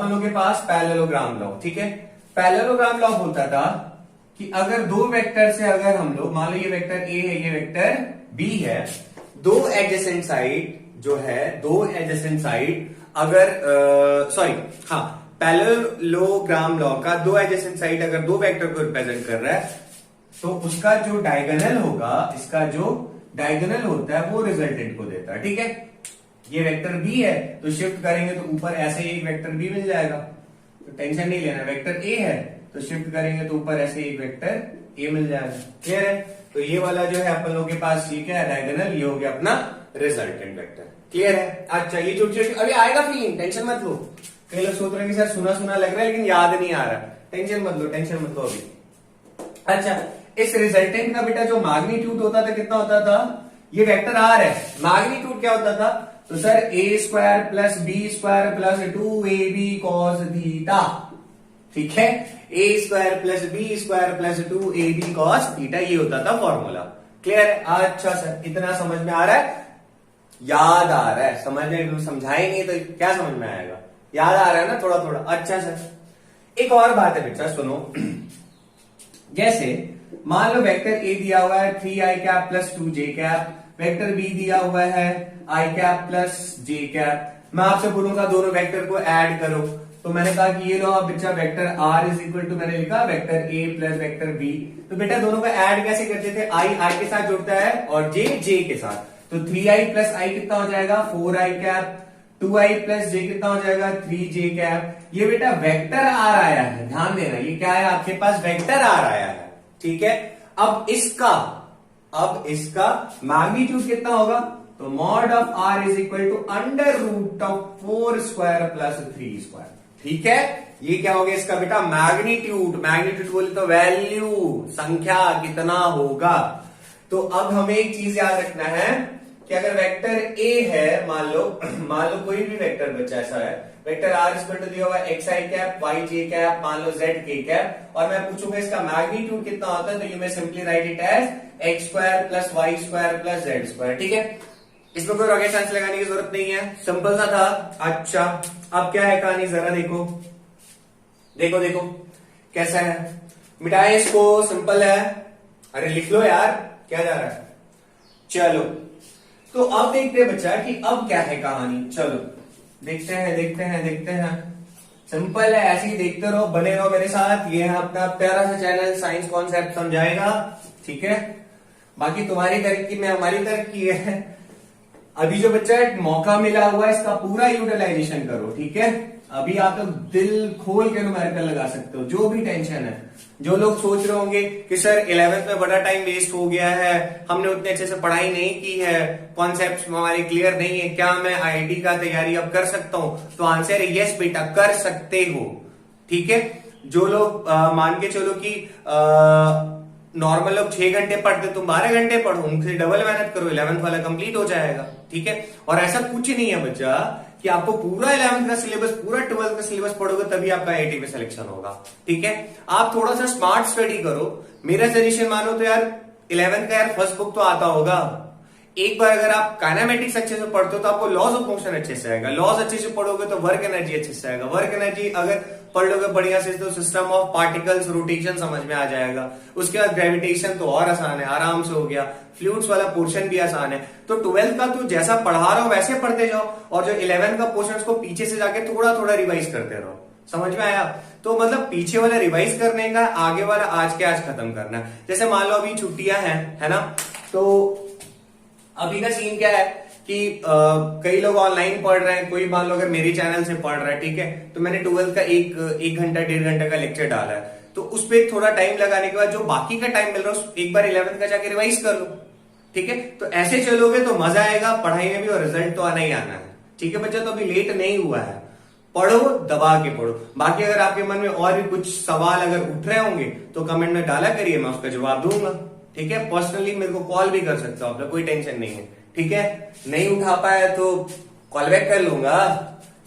Speaker 1: लोग के पास पैरेललोग्राम लॉ। ठीक है, पैरेललोग्राम लॉ बोलता था कि अगर दो वेक्टर से अगर हम लोग, मान लो ये वेक्टर ए है, ये वेक्टर बी है, दो एडजेसेंट साइड जो है, दो एडजेसेंट साइड अगर पैरेललोग्राम लॉ का दो एडजेसेंट साइड अगर दो वेक्टर को रिप्रेजेंट कर रहा है, तो उसका जो डायगोनल होगा, इसका जो डायगोनल होता है वो रिजल्टेंट को देता है। ठीक है, ये वेक्टर बी है तो शिफ्ट करेंगे तो ऊपर ऐसे ही एक वेक्टर बी मिल जाएगा, तो टेंशन नहीं लेना। वेक्टर ए है तो शिफ्ट करेंगे तो ऊपर ऐसे एक वेक्टर ए मिल जाएगा। क्लियर है? तो ये वाला जो है अपन लोगों के पास ये क्या है, डायगोनल, ये हो गया अपना रिजल्टेंट वेक्टर। क्लियर है? अच्छा ये छोटी छोटी अभी आएगा फीलिंग, टेंशन मत लो। कई लोग सोच रहे हैं कि सर सुना सुना लग रहा है लेकिन याद नहीं आ रहा, टेंशन मत लो अभी। अच्छा, इस रिजल्टेंट का बेटा जो मैग्नीट्यूड होता था कितना होता था, ये वेक्टर आर है, मैग्नीट्यूड क्या होता था, तो sir a² + b² + 2ab cos theta. ठीक है, A square plus B square plus 2ab cos theta, ये होता था फॉर्मूला। क्लियर है? अच्छा सर, इतना समझ में आ रहा है, याद आ रहा है, समझाए नहीं तो क्या समझ में आएगा, याद आ रहा है ना थोड़ा थोड़ा। अच्छा सर, एक और बात है बेटा, सुनो। जैसे मान लो वेक्टर ए दिया हुआ है 3i cap plus 2j cap, vector B दिया हुआ है i cap plus j cap. मैं आपसे बोलूंगा दोनों वेक्टर को ऐड करो, तो मैंने कहा कि ये लो आप बच्चा vector r is equal to, मैंने लिखा vector a plus vector b। तो बेटा दोनों को ऐड कैसे करते थे, i के साथ जुड़ता है और j के साथ। तो 3i प्लस i कितना हो जाएगा 4i cap, 2i plus j कितना हो जाएगा 3j कैप। ये बेटा वेक्टर r आया है, ध्यान देना, ये क्या है आपके पास, वेक्टर r आया है। ठीक है, अब इसका मैग्नीट्यूड कितना होगा, तो mod of r is equal to under root of 4 square plus 3 square. ठीक है, ये क्या हो गया इसका बेटा, मैग्नीट्यूड। मैग्नीट्यूड बोले तो वैल्यू, संख्या कितना होगा। तो अब हमें एक चीज याद रखना है कि अगर वेक्टर a है, मान लो कोई भी वेक्टर बच्चा ऐसा है, वेक्टर r इक्वल टू दिया हुआ है xi कैप yj कैप, मान लो zk कैप, और मैं पूछूंगा इसका मैग्नीट्यूड कितना होता है, तो you may simply write it as x square plus Y square plus Z square. ठीक है, इसमें कोई रॉकेट साइंस लगाने की जरूरत नहीं है, सिंपल सा था। अच्छा, अब क्या है कहानी, जरा देखो देखो कैसा है, मिटाए इसको, सिंपल है। अरे लिख लो यार, क्या जा रहा है। चलो, तो अब देखते हैं बच्चा कि अब क्या है कहानी। चलो देखते हैं। सिंपल है, ऐसे ही देखते रहो, बने रहो मेरे साथ। ये है अपना प्यारा सा चैनल साइंस कॉन्सेप्ट समझाएगा। ठीक है, बाकी तुम्हारी तरक्की में हमारी तरक्की है। अभी जो बच्चा एक मौका मिला हुआ है, इसका पूरा यूटिलाइजेशन करो। ठीक है, अभी आप लोग दिल खोल के न्यूमेरिकल लगा सकते हो, जो भी टेंशन है। जो लोग सोच रहे होंगे कि सर 11th में बड़ा टाइम वेस्ट हो गया है, हमने उतने अच्छे से पढ़ाई नहीं की है, कॉन्सेप्ट्स हमारे क्लियर नहीं है, क्या मैं आईआईटी का तैयारी अब कर सकता हूं, तो आंसर है यस बेटा, कर सकते हो। ठीक है, जो लोग मान के चलो कि नॉर्मल लोग 6 घंटे पढ़ते, तुम 12 घंटे पढ़ो, उनसे डबल मेहनत करो, 11th वाला कंप्लीट हो जाएगा। ठीक है, और ऐसा कुछ नहीं है बच्चा कि आपको पूरा 11th का सिलेबस, पूरा 12th का सिलेबस पढ़ोगे तभी आपका आईआईटी में सिलेक्शन होगा। ठीक है, आप थोड़ा सा स्मार्ट स्टडी करो। मेरा सजेशन मानो तो यार 11th का यार फर्स्ट बुक तो आता होगा। एक बार अगर आप काइनेमेटिक्स अच्छे से पढ़ते हो तो आपको लॉज ऑफ मोशन अच्छे से आएगा, लॉज अच्छे से पढ़ोगे तो वर्क एनर्जी अच्छे से आएगा, वर्क एनर्जी अगर पढ़ लोगे बढ़िया से तो सिस्टम ऑफ पार्टिकल्स रोटेशन समझ में आ जाएगा। उसके बाद ग्रेविटेशन तो और आसान है, आराम से हो गया। फ्लूइड्स वाला पोर्शन भी आसान है। तो 12th का तो जैसा पढ़ा रहा हो वैसे पढ़ते जाओ, और जो 11th का पोर्शन उसको पीछे से जाके थोड़ा थोड़ा रिवाइज करते रहो। समझ में आया? तो मतलब पीछे वाला रिवाइज करने का, आगे वाला आज के आज खत्म करना। जैसे मान लो अभी छुट्टियां हैं, है ना, तो अभी का सीन क्या है कि कई लोग ऑनलाइन पढ़ रहे हैं, कोई मान लो अगर मेरे चैनल से पढ़ रहा है, ठीक है, तो मैंने 12th का एक घंटा 1.5 घंटा का लेक्चर डाला है, तो उस पर थोड़ा टाइम लगाने के बाद जो बाकी का टाइम मिल रहा है एक बार 11th का जाके रिवाइज कर लो। ठीक है, तो ऐसे चलोगे तो मजा आएगा पढ़ाई में भी, और रिजल्ट तो आना ही आना है। ठीक है बच्चा, तो अभी लेट नहीं हुआ है, पढ़ो, दबा के पढ़ो। बाकी अगर आपके मन में और भी कुछ सवाल अगर उठ रहे होंगे तो कमेंट में डाला करिए, मैं उसका जवाब दूंगा। ठीक है, पर्सनली मेरे को कॉल भी कर सकते हो आप लोग, कोई टेंशन नहीं है। ठीक है, नहीं उठा पाया तो कॉल बैक कर लूंगा।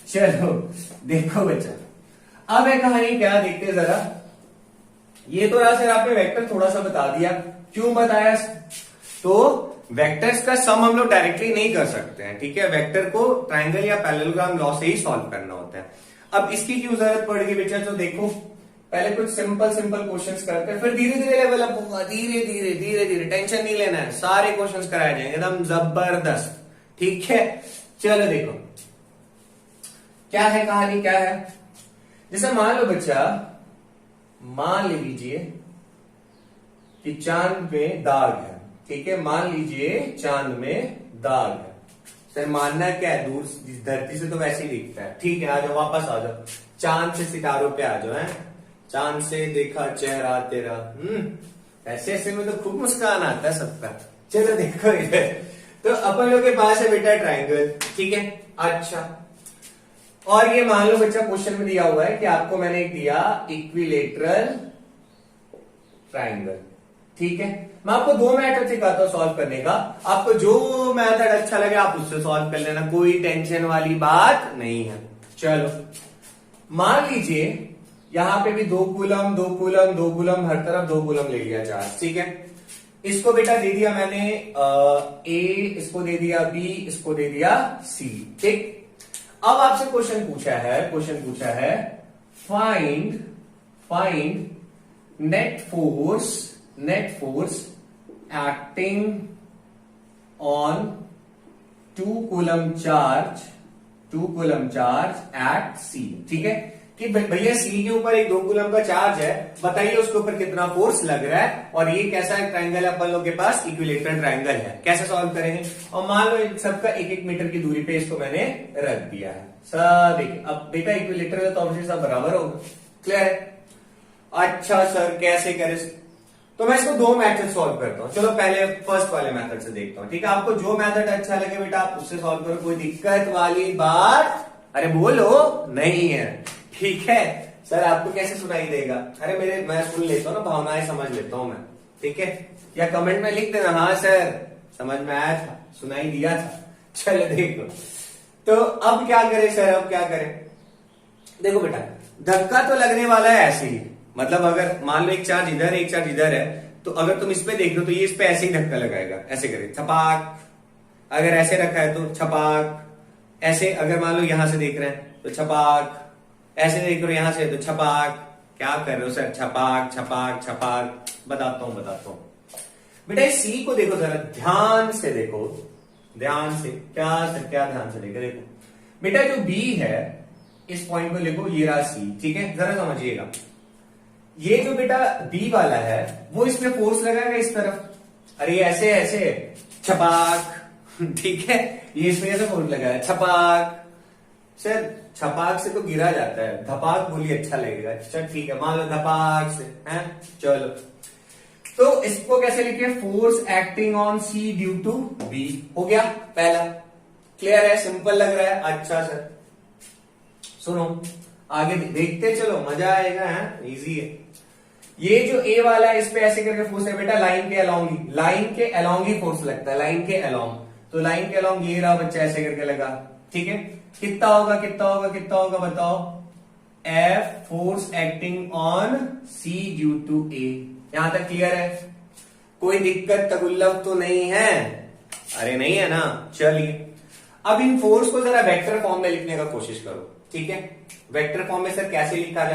Speaker 1: चलो देखो बच्चा, अब है कहानी क्या, देखते जरा। ये तो सर आपने वेक्टर थोड़ा सा बता दिया, क्यों बताया? तो वेक्टर्स का सम हम लोग डायरेक्टली नहीं कर सकते हैं। ठीक है, वेक्टर को ट्रायंगल या पैरेललोग्राम लॉ से ही सॉल्व करना होता है। अब इसकी क्यों जरूरत पड़ेगी बेटा, तो देखो पहले कुछ सिंपल क्वेश्चंस करते हैं, फिर धीरे धीरे लेवल अप होगा, धीरे धीरे टेंशन नहीं लेना है, सारे क्वेश्चंस कराए जाएंगे एकदम जबरदस्त। ठीक है, चलो देखो क्या है कहानी, क्या है। जैसे मान लो बच्चा, मान लीजिए कि चांद में दाग है। ठीक है, मान लीजिए चांद में दाग है। सर मानना क्या है, दूर धरती से तो वैसे ही दिखता है। ठीक है, आ जाओ, वापस आ जाओ, चांद से सितारों पे आ जाओ। है चांद से देखा चेहरा तेरा, ऐसे ऐसे में तो खूब मुस्कान आता है सबका। चलो देखो इधर, तो अपन लोग के पास है बेटा ट्रायंगल। ठीक है, अच्छा, और ये मान लो बच्चा क्वेश्चन में दिया हुआ है कि आपको मैंने एक दिया इक्विलेटरल ट्रायंगल। ठीक है, मैं आपको 2 मेथड सिखाता हूं सॉल्व करने का, आपको जो मेथड अच्छा लगे आप उससे सॉल्व कर लेना, कोई टेंशन वाली बात नहीं है। चलो मान लीजिए यहां पे भी 2 कूलम 2 कूलम 2 कूलम, हर तरफ 2 कूलम ले लिया चार्ज, ठीक है। इसको बेटा दे दिया मैंने ए, इसको दे दिया बी, इसको दे दिया सी, ठीक। अब आपसे क्वेश्चन पूछा है find net force acting on 2 coulomb charge at C, ठीक है। कि भैया सी के ऊपर एक 2 कूलम का चार्ज है, बताइए उसके ऊपर कितना फोर्स लग रहा है, और ये कैसा ट्रायंगल है अपन लोग के पास, इक्विलेटरल ट्रायंगल है। कैसे सॉल्व करेंगे, और मान लो इन सबका 1-1 मीटर की दूरी पे इसको मैंने रख दिया है सब। देखिए अब बेटा इक्विलेटरल है तो ऑब्वियसली सब बराबर होगा, क्लियर है। अच्छा सर कैसे करें, तो मैं इसको 2 मेथड सॉल्व करता हूं। चलो पहले फर्स्ट वाले मेथड से देखता हूं, ठीक है। आपको जो मेथड अच्छा लगे बेटा आप उससे सॉल्व करो, कोई दिक्कत वाली बात अरे बोलो नहीं है, ठीक है। सर आपको कैसे सुनाई देगा, अरे मैं सुन लेता हूँ ना, भावनाएं समझ लेता हूं मैं, ठीक है। या कमेंट में लिख देना हाँ सर समझ में आया था, सुनाई दिया था। चलो देखो, तो अब क्या करें सर, अब क्या करें। देखो बेटा धक्का तो लगने वाला है ऐसे ही, मतलब अगर मान लो एक चार्ज इधर है एक चार्ज इधर है, तो अगर तुम इस पे देख लो तो ये इस पे ऐसे ही धक्का लगाएगा, ऐसे करे छपाक। अगर ऐसे रखा है तो छपाक, ऐसे अगर मान लो यहां से देख रहे हैं तो छपाक, ऐसे देख रहे हो यहां से तो छपाक। क्या कर रहे हो सर, छपाक छपाक छपाक। बताता हूं बेटा इस सी को देखो जरा ध्यान से देखो, ध्यान से क्या ध्यान से देखो बेटा, जो बी है इस पॉइंट को लिखो, ये रहा सी, ठीक है। जरा समझिएगा, ये जो बेटा बी वाला है वो इसमें फोर्स लगाएगा इस तरफ, अरे ऐसे छपाक, ठीक है। ये इसमें कैसे फोर्स लगाया छपाक, सर छपाक से तो गिरा जाता है, धपाक बोलिए अच्छा लगेगा। अच्छा ठीक है मान लो धपाक से है, चलो। तो इसको कैसे लिखे, force acting on C due to B, हो गया पहला, क्लियर है, सिंपल लग रहा है। अच्छा सर सुनो आगे देखते चलो, मजा आएगा, है इजी है। ये जो ए वाला है इस पे ऐसे करके फोर्स है बेटा, लाइन के अलोंग ही फोर्स लगता है, लाइन के अलोंग। तो लाइन के अलोंग ये रहा बच्चा, ऐसे करके लगा, ठीक है। कितना होगा बताओ, F force acting on C due to A। यहां तक क्लियर है, कोई दिक्कत तगुल्लफ तो नहीं है, अरे नहीं है ना। चलिए अब इन फोर्स को जरा वेक्टर फॉर्म में लिखने का कोशिश करो, ठीक है। वेक्टर फॉर्म में सर कैसे लिखा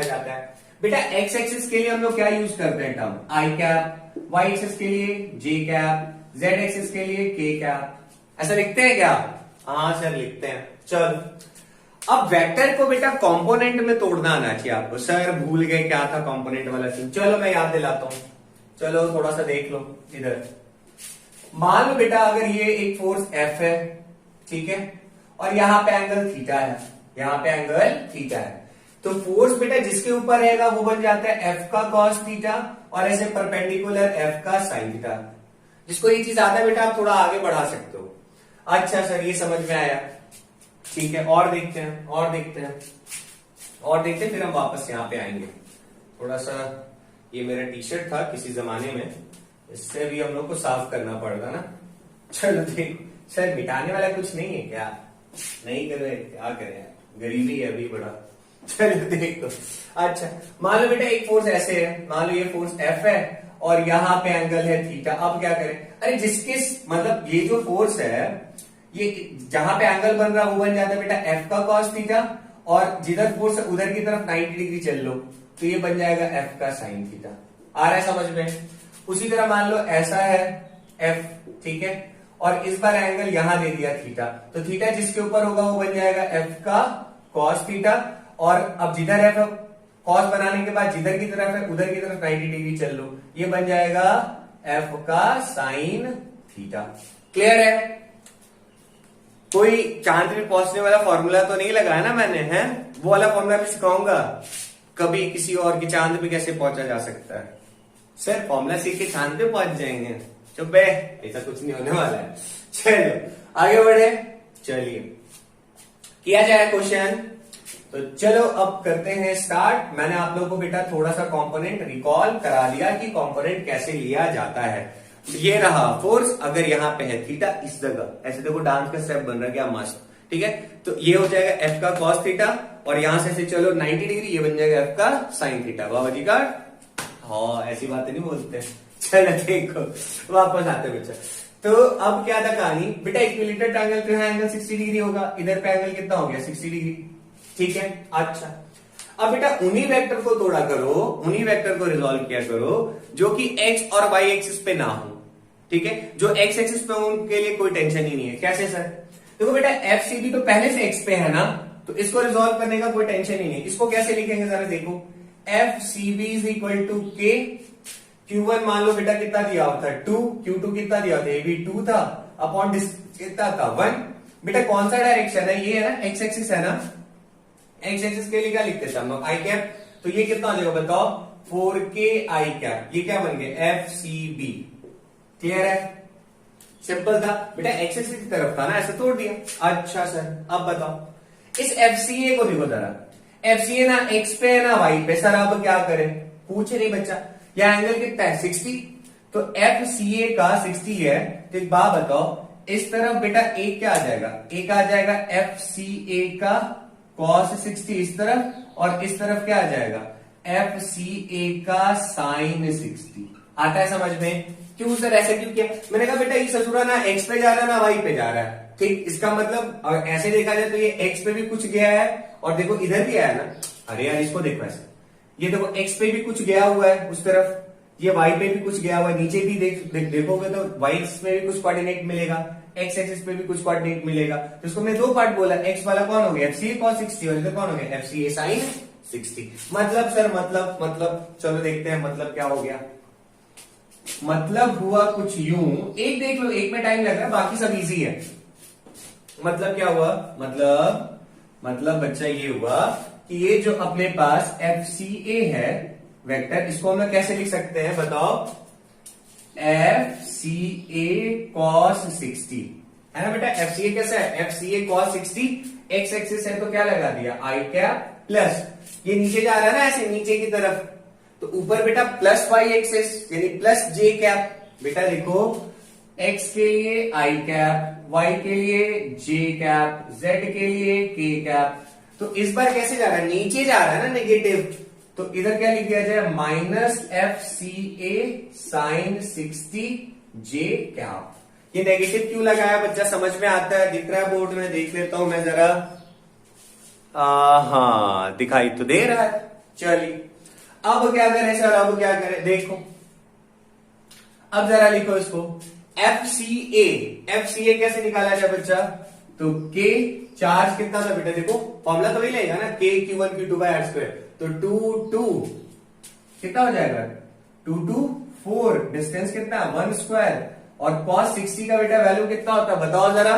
Speaker 1: जाता है बेटा, एक्स एक्सिस के लिए हम लोग क्या यूज करते हैं टर्म आई कैप, वाई एक्सिस के लिए जे कैप, जेड एक्सिस के लिए के कैप, ऐसा लिखते हैं क्या, हाँ सर लिखते हैं। चलो अब वेक्टर को बेटा कंपोनेंट में तोड़ना आना चाहिए आपको। सर भूल गए क्या था कंपोनेंट वाला सीन, चलो मैं याद दिलाता हूं, चलो थोड़ा सा देख लो इधर। मान लो बेटा अगर ये एक फोर्स F है, ठीक है, और यहां पे एंगल थीटा है, तो फोर्स बेटा जिसके ऊपर रहेगा वो बन जाता है F का cos थीटा, और ऐसे परपेंडिकुलर F का sin थीटा। जिसको ये चीज आता है बेटा आप थोड़ा आगे बढ़ा सकते हो। अच्छा सर ये समझ में आया, ठीक है। और देखते हैं फिर हम वापस यहाँ पे आएंगे। थोड़ा सा ये मेरा टी शर्ट था किसी जमाने में, इससे भी हम लोग को साफ करना पड़ता ना। चलो देख सर मिटाने वाला कुछ नहीं है क्या, नहीं करे क्या करें, गरीबी है अभी बड़ा। चलो देखो, अच्छा मान लो बेटा एक फोर्स ऐसे है, मान लो ये फोर्स F है और यहाँ पे एंगल है थीटा। अब क्या करें, अरे जिसके मतलब ये जो फोर्स है ये जहां पे एंगल बन रहा है वो बन जाता है बेटा F का cos थीटा, और जिधर फोर्स है उधर की तरफ 90 डिग्री चल लो तो ये बन जाएगा F का sin थीटा। आ रहा है समझ में। उसी तरह मान लो ऐसा है F, ठीक है, और इस बार एंगल यहां दे दिया थीटा, तो थीटा जिसके ऊपर होगा वो बन जाएगा F का cos थीटा, और अब जिधर F cos बनाने के बाद जिधर की तरफ है उधर की तरफ 90 डिग्री चल लो, ये बन जाएगा F का sin थीटा। क्लियर है, कोई चांद पे पहुंचने वाला फॉर्मूला तो नहीं लगाया ना मैंने, है वो वाला फॉर्मूला भी सिखाऊंगा कभी, किसी और की चांद पे कैसे पहुंचा जा सकता है। सर फॉर्मूला सीख के चांद पे पहुंच जाएंगे, चुप है, ऐसा कुछ नहीं होने वाला है। चलो आगे बढ़े, चलिए किया जाए क्वेश्चन। तो चलो अब करते हैं स्टार्ट। मैंने आप लोगों को बेटा थोड़ा सा कंपोनेंट रिकॉल करा दिया कि कंपोनेंट कैसे लिया जाता है। ये रहा फोर्स, अगर यहां पे है थीटा इस जगह, ऐसे देखो डांस का स्टेप बन रहा है क्या मस्त, ठीक है, तो ये हो जाएगा एफ का कॉस थीटा, और यहां से चलो 90 डिग्री, ये बन जाएगा एफ का साइन थीटा। बाबा जी का हाँ, ऐसी बातें नहीं बोलते। चलो देखो, वापस आते बच्चा। तो अब क्या था कहानी बेटा, इक्विलेटरल ट्रायंगल का एंगल 60 डिग्री होगा, इधर का एंगल कितना हो गया 60 डिग्री, ठीक है। अच्छा, अब बेटा उन्हीं वेक्टर को तोड़ा करो, उन्हीं वेक्टर को रिजॉल्व किया करो जो कि एक्स और वाई एक्सिस पे ना हो, ठीक है। जो एक्स एक्सिस पे हो उनके लिए कोई टेंशन ही नहीं है। कैसे सर? देखो बेटा एफ सी बी तो पहले से एक्स पे है ना, तो इसको रिजॉल्व करने का कोई टेंशन ही नहीं। इसको कैसे लिखेंगे जरा देखो, F C B is equal to K, Q1 मान लो बेटा कितना दिया होता है 2, Q2 कितना दिया होता है, ये भी 2 था, अपॉन कितना था 1। बेटा कौन सा डायरेक्शन है, ये है ना एक्स एक्सिस है ना, एक्स एक्सिस के लिए क्या लिखते थे हम लोग, आई कैप। तो ये कितना हो जाएगा बताओ, 4K आई कैप, ये क्या बन गया एफ सी बी। क्लियर है, सिंपल था बेटा, एक्स एक्सिस की तरफ था ना, ऐसे तोड़ दिया। अच्छा सर अब बताओ इस एफ सी ए को देखो जरा, एफ सी ए ना एक्स पे है ना वाई पे, सर अब क्या करें, पूछे नहीं बच्चा। यह एंगल कितना है 60, तो एफ सी ए का 60 है, तो एक बात बताओ इस तरफ बेटा एक क्या आ जाएगा, एक आ जाएगा एफ सी ए का cos 60 इस तरफ, और इस तरफ क्या आ जाएगा एफ सी ए का sin 60। आता है समझ में? क्यों सर ऐसे क्यों किया? मैंने कहा बेटा ये ससुरा ना एक्स पे जा रहा है ना वाई पे जा रहा है, ठीक। इसका मतलब अगर ऐसे देखा जाए तो ये एक्स पे भी कुछ गया है, और देखो इधर भी आया ना, अरे यार इसको देखो ऐसे, ये देखो एक्स पे भी कुछ गया हुआ है उस तरफ, ये वाई पे भी कुछ गया हुआ है, नीचे भी देखोगे तो वाई में भी कुछ कोऑर्डिनेट मिलेगा, एक्स एक्सिस पे भी कुछ कोऑर्डिनेट मिलेगा। तो इसको मैं दो पार्ट बोला, एक्स वाला कौन हो गया एफ सी ए cos 60, और इधर कौन हो गया एफ सी ए sin 60। मतलब सर मतलब चलो देखते हैं मतलब क्या हो गया। मतलब हुआ कुछ यूं, एक देख लो, एक में टाइम लग रहा है, बाकी सब इजी है। मतलब क्या हुआ, मतलब बच्चा ये हुआ कि ये जो अपने पास एफ सी ए है वेक्टर, इसको हम लोग कैसे लिख सकते हैं बताओ, एफ सी ए cos 60 है ना बेटा। एफ सी ए कैसा है, एफ सी ए cos 60, एक्स एक्सिस है तो क्या लगा दिया आई कैप, प्लस ये नीचे जा रहा है ना ऐसे नीचे की तरफ, तो ऊपर बेटा प्लस वाई एक्सिस यानी प्लस जे कैप। बेटा देखो एक्स के लिए आई कैप, वाई के लिए जे कैप, जेड के लिए के कैप। तो इस बार कैसे जा रहा है, नीचे जा रहा है ना नेगेटिव, तो इधर क्या लिख दिया जाए माइनस एफ सी ए साइन 60 जे कैप। ये नेगेटिव क्यों लगाया बच्चा, समझ में आता है, दिख रहा है बोर्ड में, देख लेता हूं मैं जरा। हाँ दिखाई तो दे रहा है। चलिए अब क्या करें सर, अब क्या करें देखो, अब जरा लिखो इसको, एफ सी ए कैसे निकाला जाए बच्चा, तो के चार्ज कितना था बेटा, देखो फॉर्मूला तो वही लेगा ना, के Q1 Q2 bye are square, तो 2 कितना हो जाएगा 2 4, डिस्टेंस कितना है 1 स्क्वायर, और cos 60 का बेटा वैल्यू कितना होता है बताओ जरा,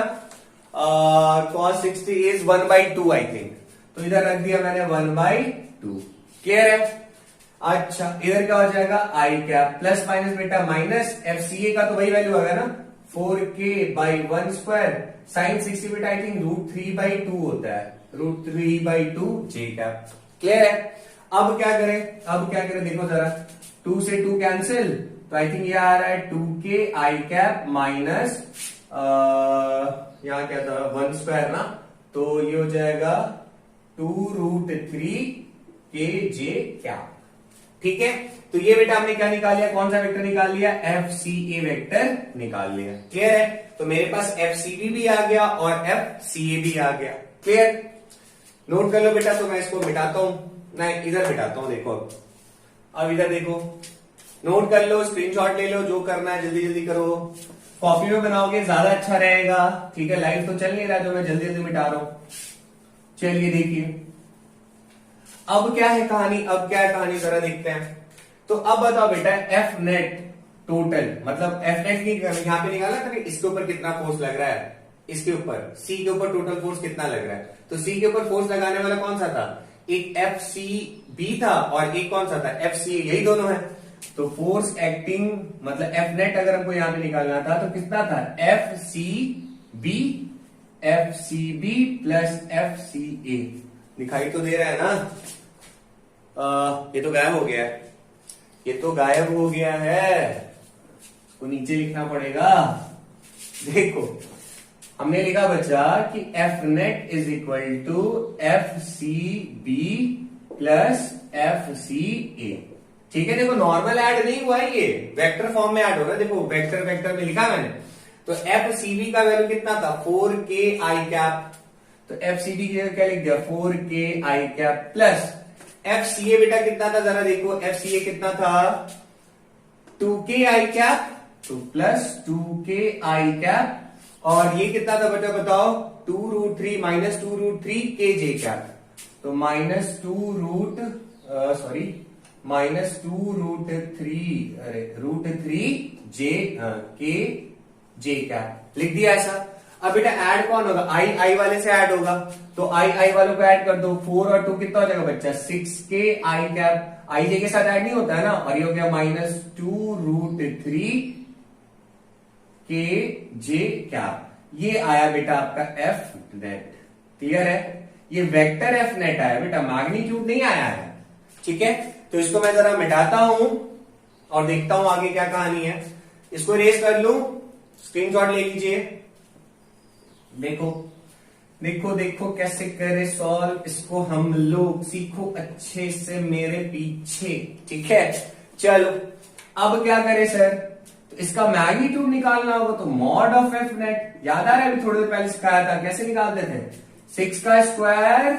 Speaker 1: cos 60 इज 1/2 आई थिंक, तो इधर रख दिया मैंने 1/2। क्लियर है? अच्छा इधर क्या हो जाएगा आई कैप, प्लस माइनस बेटा माइनस, एफ सी ए का तो वही वैल्यू होगा ना 4K बाई 1 स्क्वायर, साइन 60 बेटा आई थिंक √3/2 होता है, √3/2 जे कैप। क्लियर है? अब क्या करें देखो जरा, 2 से 2 कैंसिल, तो आई थिंक ये आ रहा है 2K आई कैप माइनस यहां क्या था 1 स्क्वायर ना, तो ये हो जाएगा 2√3K जे कैप। ठीक है, तो ये बेटा हमने क्या निकाल लिया, कौन सा वेक्टर निकाल लिया, एफ सी ए वेक्टर निकाल लिया। क्लियर है? तो मेरे पास एफ सी बी भी आ गया और एफ सी ए भी आ गया। क्लियर? नोट कर लो बेटा, तो मैं इसको मिटाता हूं, नहीं इधर मिटाता हूं, देखो अब इधर देखो, नोट कर लो, स्क्रीनशॉट ले लो, जो करना है जल्दी जल्दी करो, कॉपी में बनाओगे ज्यादा अच्छा रहेगा। ठीक है, लाइव तो चल नहीं रहा जो मैं जल्दी जल्दी मिटा रहा हूं। चलिए देखिए अब क्या है कहानी, अब क्या है कहानी जरा देखते हैं। तो अब बताओ बेटा एफ नेट टोटल, मतलब एफ नेट की यहां पे निकाला था कि इसके ऊपर कितना फोर्स लग रहा है, इसके ऊपर सी के ऊपर टोटल फोर्स कितना लग रहा है, तो सी के ऊपर फोर्स लगाने वाला कौन सा था, एक एफ सी बी था और एक कौन सा था एफ सी, यही दोनों है। तो फोर्स एक्टिंग मतलब एफ नेट अगर हमको यहां पे निकालना था तो कितना था F C B plus F C A. दिखाई तो दे रहा है ना, ये तो गायब हो गया है, ये तो गायब हो गया है, इसको नीचे लिखना पड़ेगा। देखो हमने लिखा बच्चा कि F net is equal to F C B plus F C A. ठीक है, देखो नॉर्मल ऐड नहीं हुआ है, ये वेक्टर फॉर्म में ऐड हो रहा है। देखो वेक्टर वेक्टर में लिखा मैंने, तो एफ सी बी का वैल्यू कितना था 4k आई कैप, तो एफ सी बी की जगह क्या लिख दिया 4k आई कैप प्लस एफ सी ए बेटा कितना था जरा देखो, एफ सी ए कितना था 2k आई कैप, तो प्लस 2k आई कैप, और ये कितना था बेटा बताओ 2√3 माइनस 2√3 के जे कैप, तो माइनस 2√3 अरे √3 जे के जे कैप लिख दिया ऐसा। अब बेटा ऐड कौन होगा, आई आई वाले से ऐड होगा, तो आई आई वालों को ऐड कर दो, 4 और 2 कितना हो जाएगा बच्चा 6k आई कैप, आई जे के साथ ऐड नहीं होता है ना, और ये हो गया माइनस 2√3 के जे कैप। ये आया बेटा आपका एफ नेट। क्लियर है, ये वेक्टर एफ नेट आया बेटा, मैग्नीट्यूड नहीं आया है। ठीक है, तो इसको मैं जरा मिटाता हूं और देखता हूं आगे क्या कहानी है। इसको इरेज कर लूं, स्क्रीनशॉट ले लीजिए। देखो देखो देखो कैसे करे सॉल्व इसको हम लोग, सीखो अच्छे से मेरे पीछे। ठीक है, चलो अब क्या करें सर, तो इसका मैग्नीट्यूड निकालना होगा, तो मॉड ऑफ एफ नेट याद आ रहा है, अभी थोड़ी देर पहले सिखाया था, कैसे निकालते थे 6 का स्क्वायर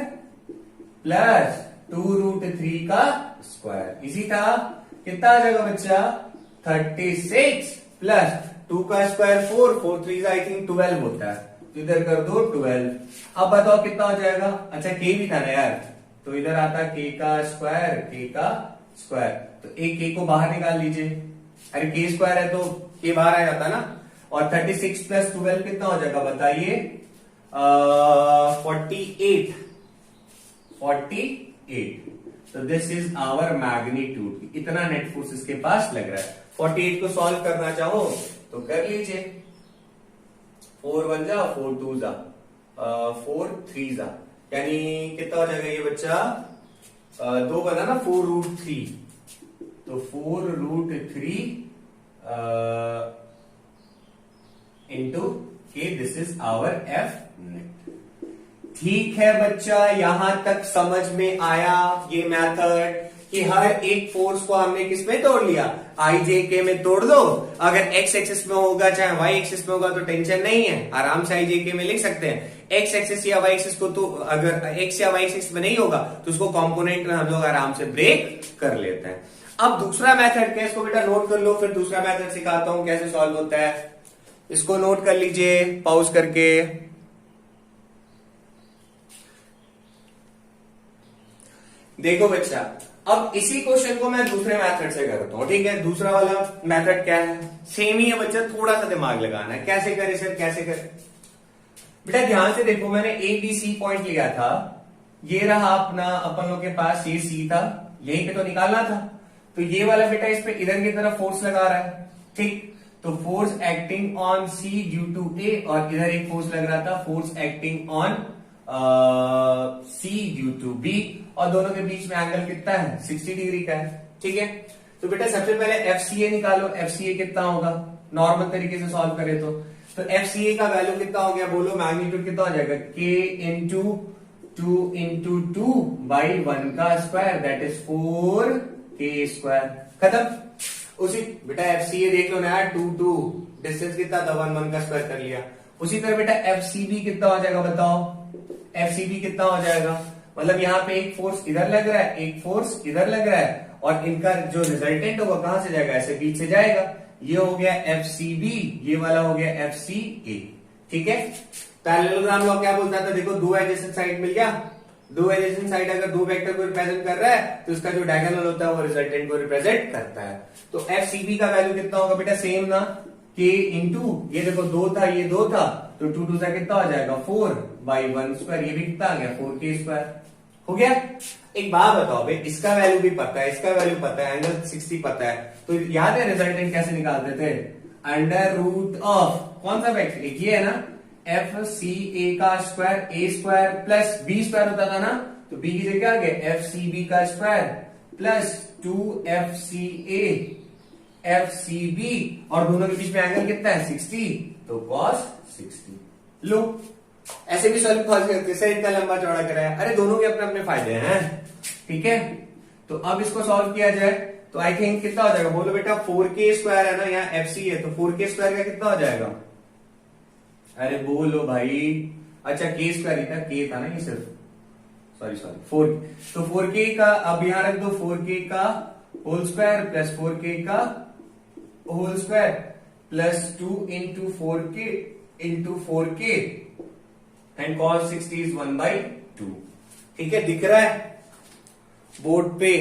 Speaker 1: प्लस 2√3 का स्क्वायर, इसी था, कितना आ जाएगा बच्चा 36 प्लस 2 का स्क्वायर 4, 4 3 आई थिंक 12 होता है, तो इधर कर दो 12। अब बताओ कितना हो जाएगा, अच्छा के भी था ना यार, तो इधर आता के का स्क्वायर, तो एक के को बाहर निकाल लीजिए, अरे के स्क्वायर है तो के बाहर आ जाता ना, और 36 प्लस 12 कितना हो जाएगा बताइए 48। तो दिस इज आवर मैग्नीट्यूड, इतना नेट फोर्स इसके पास लग रहा है। 48 को सॉल्व करना चाहो तो कर लीजिए, 4 1 जा 4 2 जा 4 3 जा, यानी कितना हो जाएगा ये बच्चा 2 बना ना 4√3, तो 4√3 into K, this is our F net. ठीक है बच्चा, यहां तक समझ में आया ये मेथड कि हर एक फोर्स को हमने किस में तोड़ लिया, आई जे के में तोड़ दो। अगर एक्स एक्सिस में होगा चाहे वाई एक्सिस में होगा तो टेंशन नहीं है, आराम से आई जे के में लिख सकते हैं। एक्स एक्सिस या वाई एक्सिस को, तो अगर एक्स या वाई एक्सिस में नहीं होगा तो उसको कंपोनेंट में हम लोग आराम से ब्रेक कर लेते हैं। अब दूसरा मेथड क्या है, इसको बेटा नोट कर लो, फिर दूसरा मेथड सिखाता हूं कैसे सॉल्व होता है। इसको नोट कर लीजिए पॉज करके। देखो बच्चा, अब इसी क्वेश्चन को मैं दूसरे मेथड से करता हूं। ठीक है, दूसरा वाला मेथड क्या है, सेम ही है बच्चा, थोड़ा सा दिमाग लगाना है। कैसे करे सर, कैसे करे बेटा, ध्यान से देखो, मैंने ए बी सी पॉइंट लिया था, ये रहा अपना, अपन लोग के पास ये सी था, यहीं पे तो निकालना था, तो ये वाला बेटा इस पे इधर की तरफ फोर्स लगा रहा है। ठीक, तो force acting on C due to A, और इधर एक फोर्स लग रहा था force acting on C due to B, और दोनों के बीच में एंगल कितना है 60 डिग्री का है। ठीक है, तो बेटा सबसे पहले एफ सी ए निकालो, एफ सी ए कितना होगा, नॉर्मल तरीके से सॉल्व करें तो एफ सी ए का वैल्यू कितना हो गया बोलो, मैग्नीट्यूड कितना हो जाएगा के इंटू 2 इंटू 2 बाई 1 का square, that is 4k square. खत्म। उसी बेटा एफ सी ए देख लो ना यार, 2 2 डिस्टेंस कितना था 1 1 का स्क्वायर कर लिया। उसी तरह बेटा एफ सी बी कितना हो जाएगा बताओ, एफ सी बी कितना हो जाएगा, मतलब यहाँ पे एक फोर्स इधर लग रहा है, एक फोर्स इधर लग रहा है, और इनका जो रिजल्टेंट होगा कहां से जाएगा, ऐसे बीच से जाएगा। ये हो गया एफ सी बी, ये वाला हो गया एफ सी ए। ठीक है, पैरेललोग्राम लॉ क्या बोलता था, देखो दो एडजेसेंट साइड मिल गया, दो एडजेसेंट साइड अगर दो वेक्टर को रिप्रेजेंट कर रहा है तो उसका जो डायगोनल होता है वो रिजल्टेंट को रिप्रेजेंट करता है। तो एफ सी बी का वैल्यू कितना होगा बेटा, सेम ना, के इंटू, ये देखो 2 था, ये 2 था, तो 2 2 कितना हो जाएगा 4 बाई 1 स्क्वायर, ये भी कितना आ गया 4k स्क्वायर। हो गया। एक बात बताओ भाई, इसका वैल्यू भी पता है, इसका वैल्यू पता है, एंगल 60 पता है, तो याद है रिजल्टेंट कैसे निकालते थे, अंडर रूट ऑफ कौन सा वेक्टर, एक ये है ना, एफ सी ए का square, A square plus B square होता था ना, तो बी की जगह आ गया एफ सी बी का square plus 2 F C A F C B, और दोनों के बीच में एंगल कितना है 60, तो cos 60। लो ऐसे भी सॉल्व कर सकते, सर इतना लंबा चौड़ा कराया, अरे दोनों के अपने अपने फायदे हैं, ठीक है। तो अब इसको सॉल्व किया जाए तो आई थिंक कितना हो जाएगा, बोलो बेटा 4k² है ना, यहाँ FC है तो 4k² का कितना हो जाएगा, अरे बोलो भाई, अच्छा k² ही था, k था ना ये सिर्फ, सॉरी 4, तो 4k का अब यहां रख दो, 4k का होल स्क्वायर प्लस 4k का whole square plus 2 into 4k into 4k and cos 60 is 1/2, ठीक है, दिख रहा है बोर्ड पे,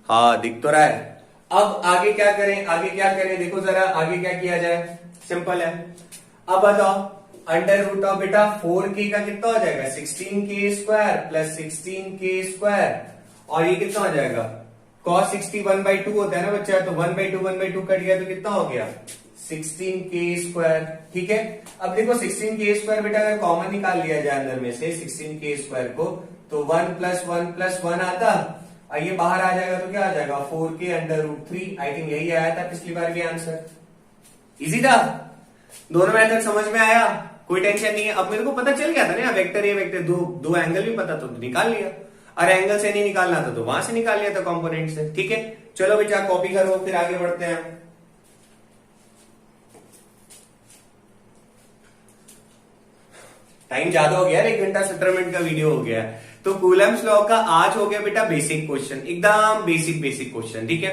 Speaker 1: हाँ दिख तो रहा है। अब आगे क्या करें, आगे क्या करें, देखो जरा आगे क्या किया जाए, सिंपल है। अब बताओ अंडर रूट ऑफ बेटा 4k का कितना हो जाएगा, 16k² प्लस 16k², और ये कितना हो जाएगा, cos 60 1/2 होता है ना बच्चा, तो 1/2 कट गया तो कितना हो गया 16k², ठीक है। अब देखो 16k² बेटा अगर कॉमन निकाल लिया जाए अंदर में से 16k² को, तो 1 + 1 + 1 आता, और ये बाहर आ जाएगा तो क्या आ जाएगा 4k under root 3, I think यही आया था पिछली बार भी आंसर, इजी था, दोनों मेथड समझ में आया, कोई टेंशन नहीं है। अब मेरे को पता चल गया था ना वेक्टर ये वेक्टर, दो एंगल भी पता तो निकाल लिया, और एंगल से नहीं निकालना था तो वहां से निकाल लिया था कंपोनेंट से, ठीक है। चलो बेटा कॉपी करो, फिर आगे बढ़ते हैं। टाइम ज्यादा हो गया, 1 घंटा 17 मिनट का वीडियो हो गया। तो कूलम्स लॉ का आज हो गया बेटा बेसिक क्वेश्चन, एकदम बेसिक क्वेश्चन, ठीक है।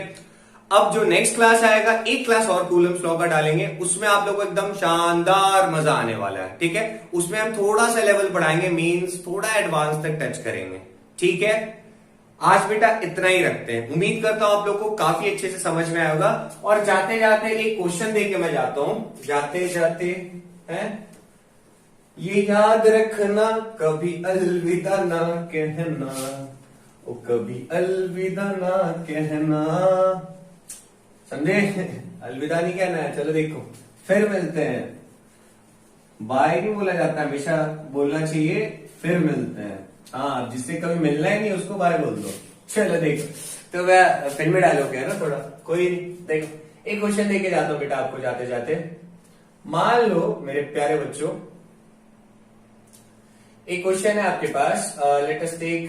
Speaker 1: अब जो नेक्स्ट क्लास आएगा, एक क्लास और कूलम्स लॉ का डालेंगे, उसमें आप लोगों को एकदम शानदार मजा आने वाला है, ठीक है। उसमें हम थोड़ा सा लेवल बढ़ाएंगे, मींस थोड़ा एडवांस तक टच करेंगे, ठीक है। आज बेटा इतना ही रखते हैं, उम्मीद करता हूं आप लोग को काफी अच्छे से समझ में आएगा। और जाते जाते एक क्वेश्चन देके मैं जाता हूं, जाते जाते है ये याद रखना, कभी अलविदा ना कहना, ओ कभी अलविदा ना कहना, समझे, अलविदा नहीं कहना है। चलो देखो फिर मिलते हैं, बाय नहीं बोला जाता, हमेशा बोलना चाहिए फिर मिलते हैं, हाँ जिससे कभी मिलना ही नहीं उसको बाय बोल दो। चलो देखो, तो वह फिल्मी डायलॉग है ना थोड़ा, कोई नहीं, देखो एक क्वेश्चन देके जाता हूं बेटा आपको जाते जाते। मान लो मेरे प्यारे बच्चों, एक क्वेश्चन है आपके पास, लेट अस टेक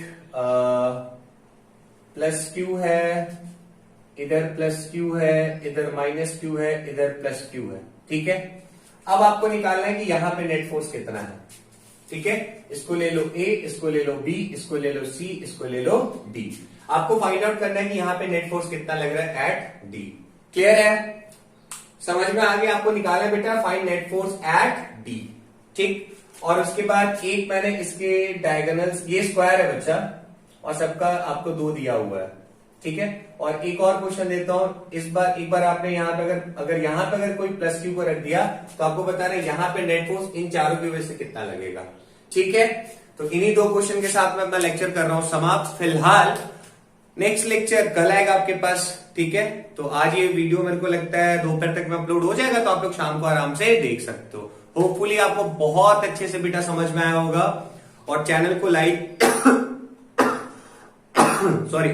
Speaker 1: +q है, इधर +q है, इधर -q है, इधर +q है, ठीक है। अब आपको निकालना है कि यहां पे नेट फोर्स कितना है, ठीक है। इसको ले लो A, इसको ले लो B, इसको ले लो C, इसको ले लो D। आपको फाइंड आउट करना है कि यहां पे नेट फोर्स कितना लग रहा है एट D। क्लियर है, समझ में आ गया, आपको निकालना है बेटा find net force at D, ठीक। और उसके बाद एक मैंने इसके डायगोनल्स, ये स्क्वायर है बच्चा, और सबका आपको 2 दिया हुआ है, ठीक है। और एक और क्वेश्चन देता हूं, इस बार एक बार आपने यहाँ पे अगर यहाँ पे अगर कोई +q को रख दिया तो आपको बताना है यहाँ पे नेट फोर्स इन चारों की वजह से कितना लगेगा, ठीक है। तो इन्हीं 2 क्वेश्चन के साथ मैं अपना लेक्चर कर रहा हूं समाप्त फिलहाल। नेक्स्ट लेक्चर कल आएगा आपके पास, ठीक है। तो आज ये वीडियो मेरे को लगता है दोपहर तक में अपलोड हो जाएगा, तो आप लोग शाम को आराम से देख सकते हो। होपफुली आपको बहुत अच्छे से बेटा समझ में आया होगा, और चैनल को लाइक सॉरी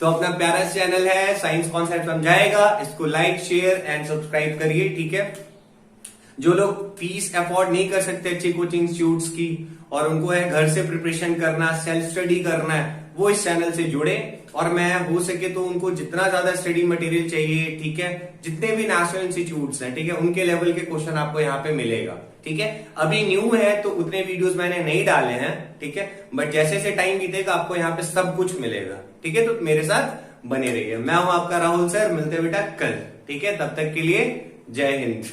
Speaker 1: तो अपना प्यारा चैनल है साइंस कॉन्सेप्ट समझाएगा, इसको लाइक शेयर एंड सब्सक्राइब करिए, ठीक है। जो लोग फीस अफोर्ड नहीं कर सकते अच्छी कोचिंग इंस्टीट्यूट्स की, और उनको है घर से प्रिपरेशन करना, सेल्फ स्टडी करना है, वो इस चैनल से जुड़े, और मैं हो सके तो उनको जितना ज्यादा स्टडी मटेरियल चाहिए, ठीक है, जितने भी नेशनल इंस्टीट्यूट्स हैं, ठीक है, उनके लेवल के क्वेश्चन आपको यहाँ पे मिलेगा, ठीक है। अभी न्यू है तो उतने वीडियोस मैंने नहीं डाले हैं, ठीक है, बट जैसे जैसे टाइम बीतेगा आपको यहाँ पे सब कुछ मिलेगा, ठीक है। तो मेरे साथ बने रहिए, मैं हूं आपका राहुल सर, मिलते बेटा कल, ठीक है, तब तक के लिए जय हिंद।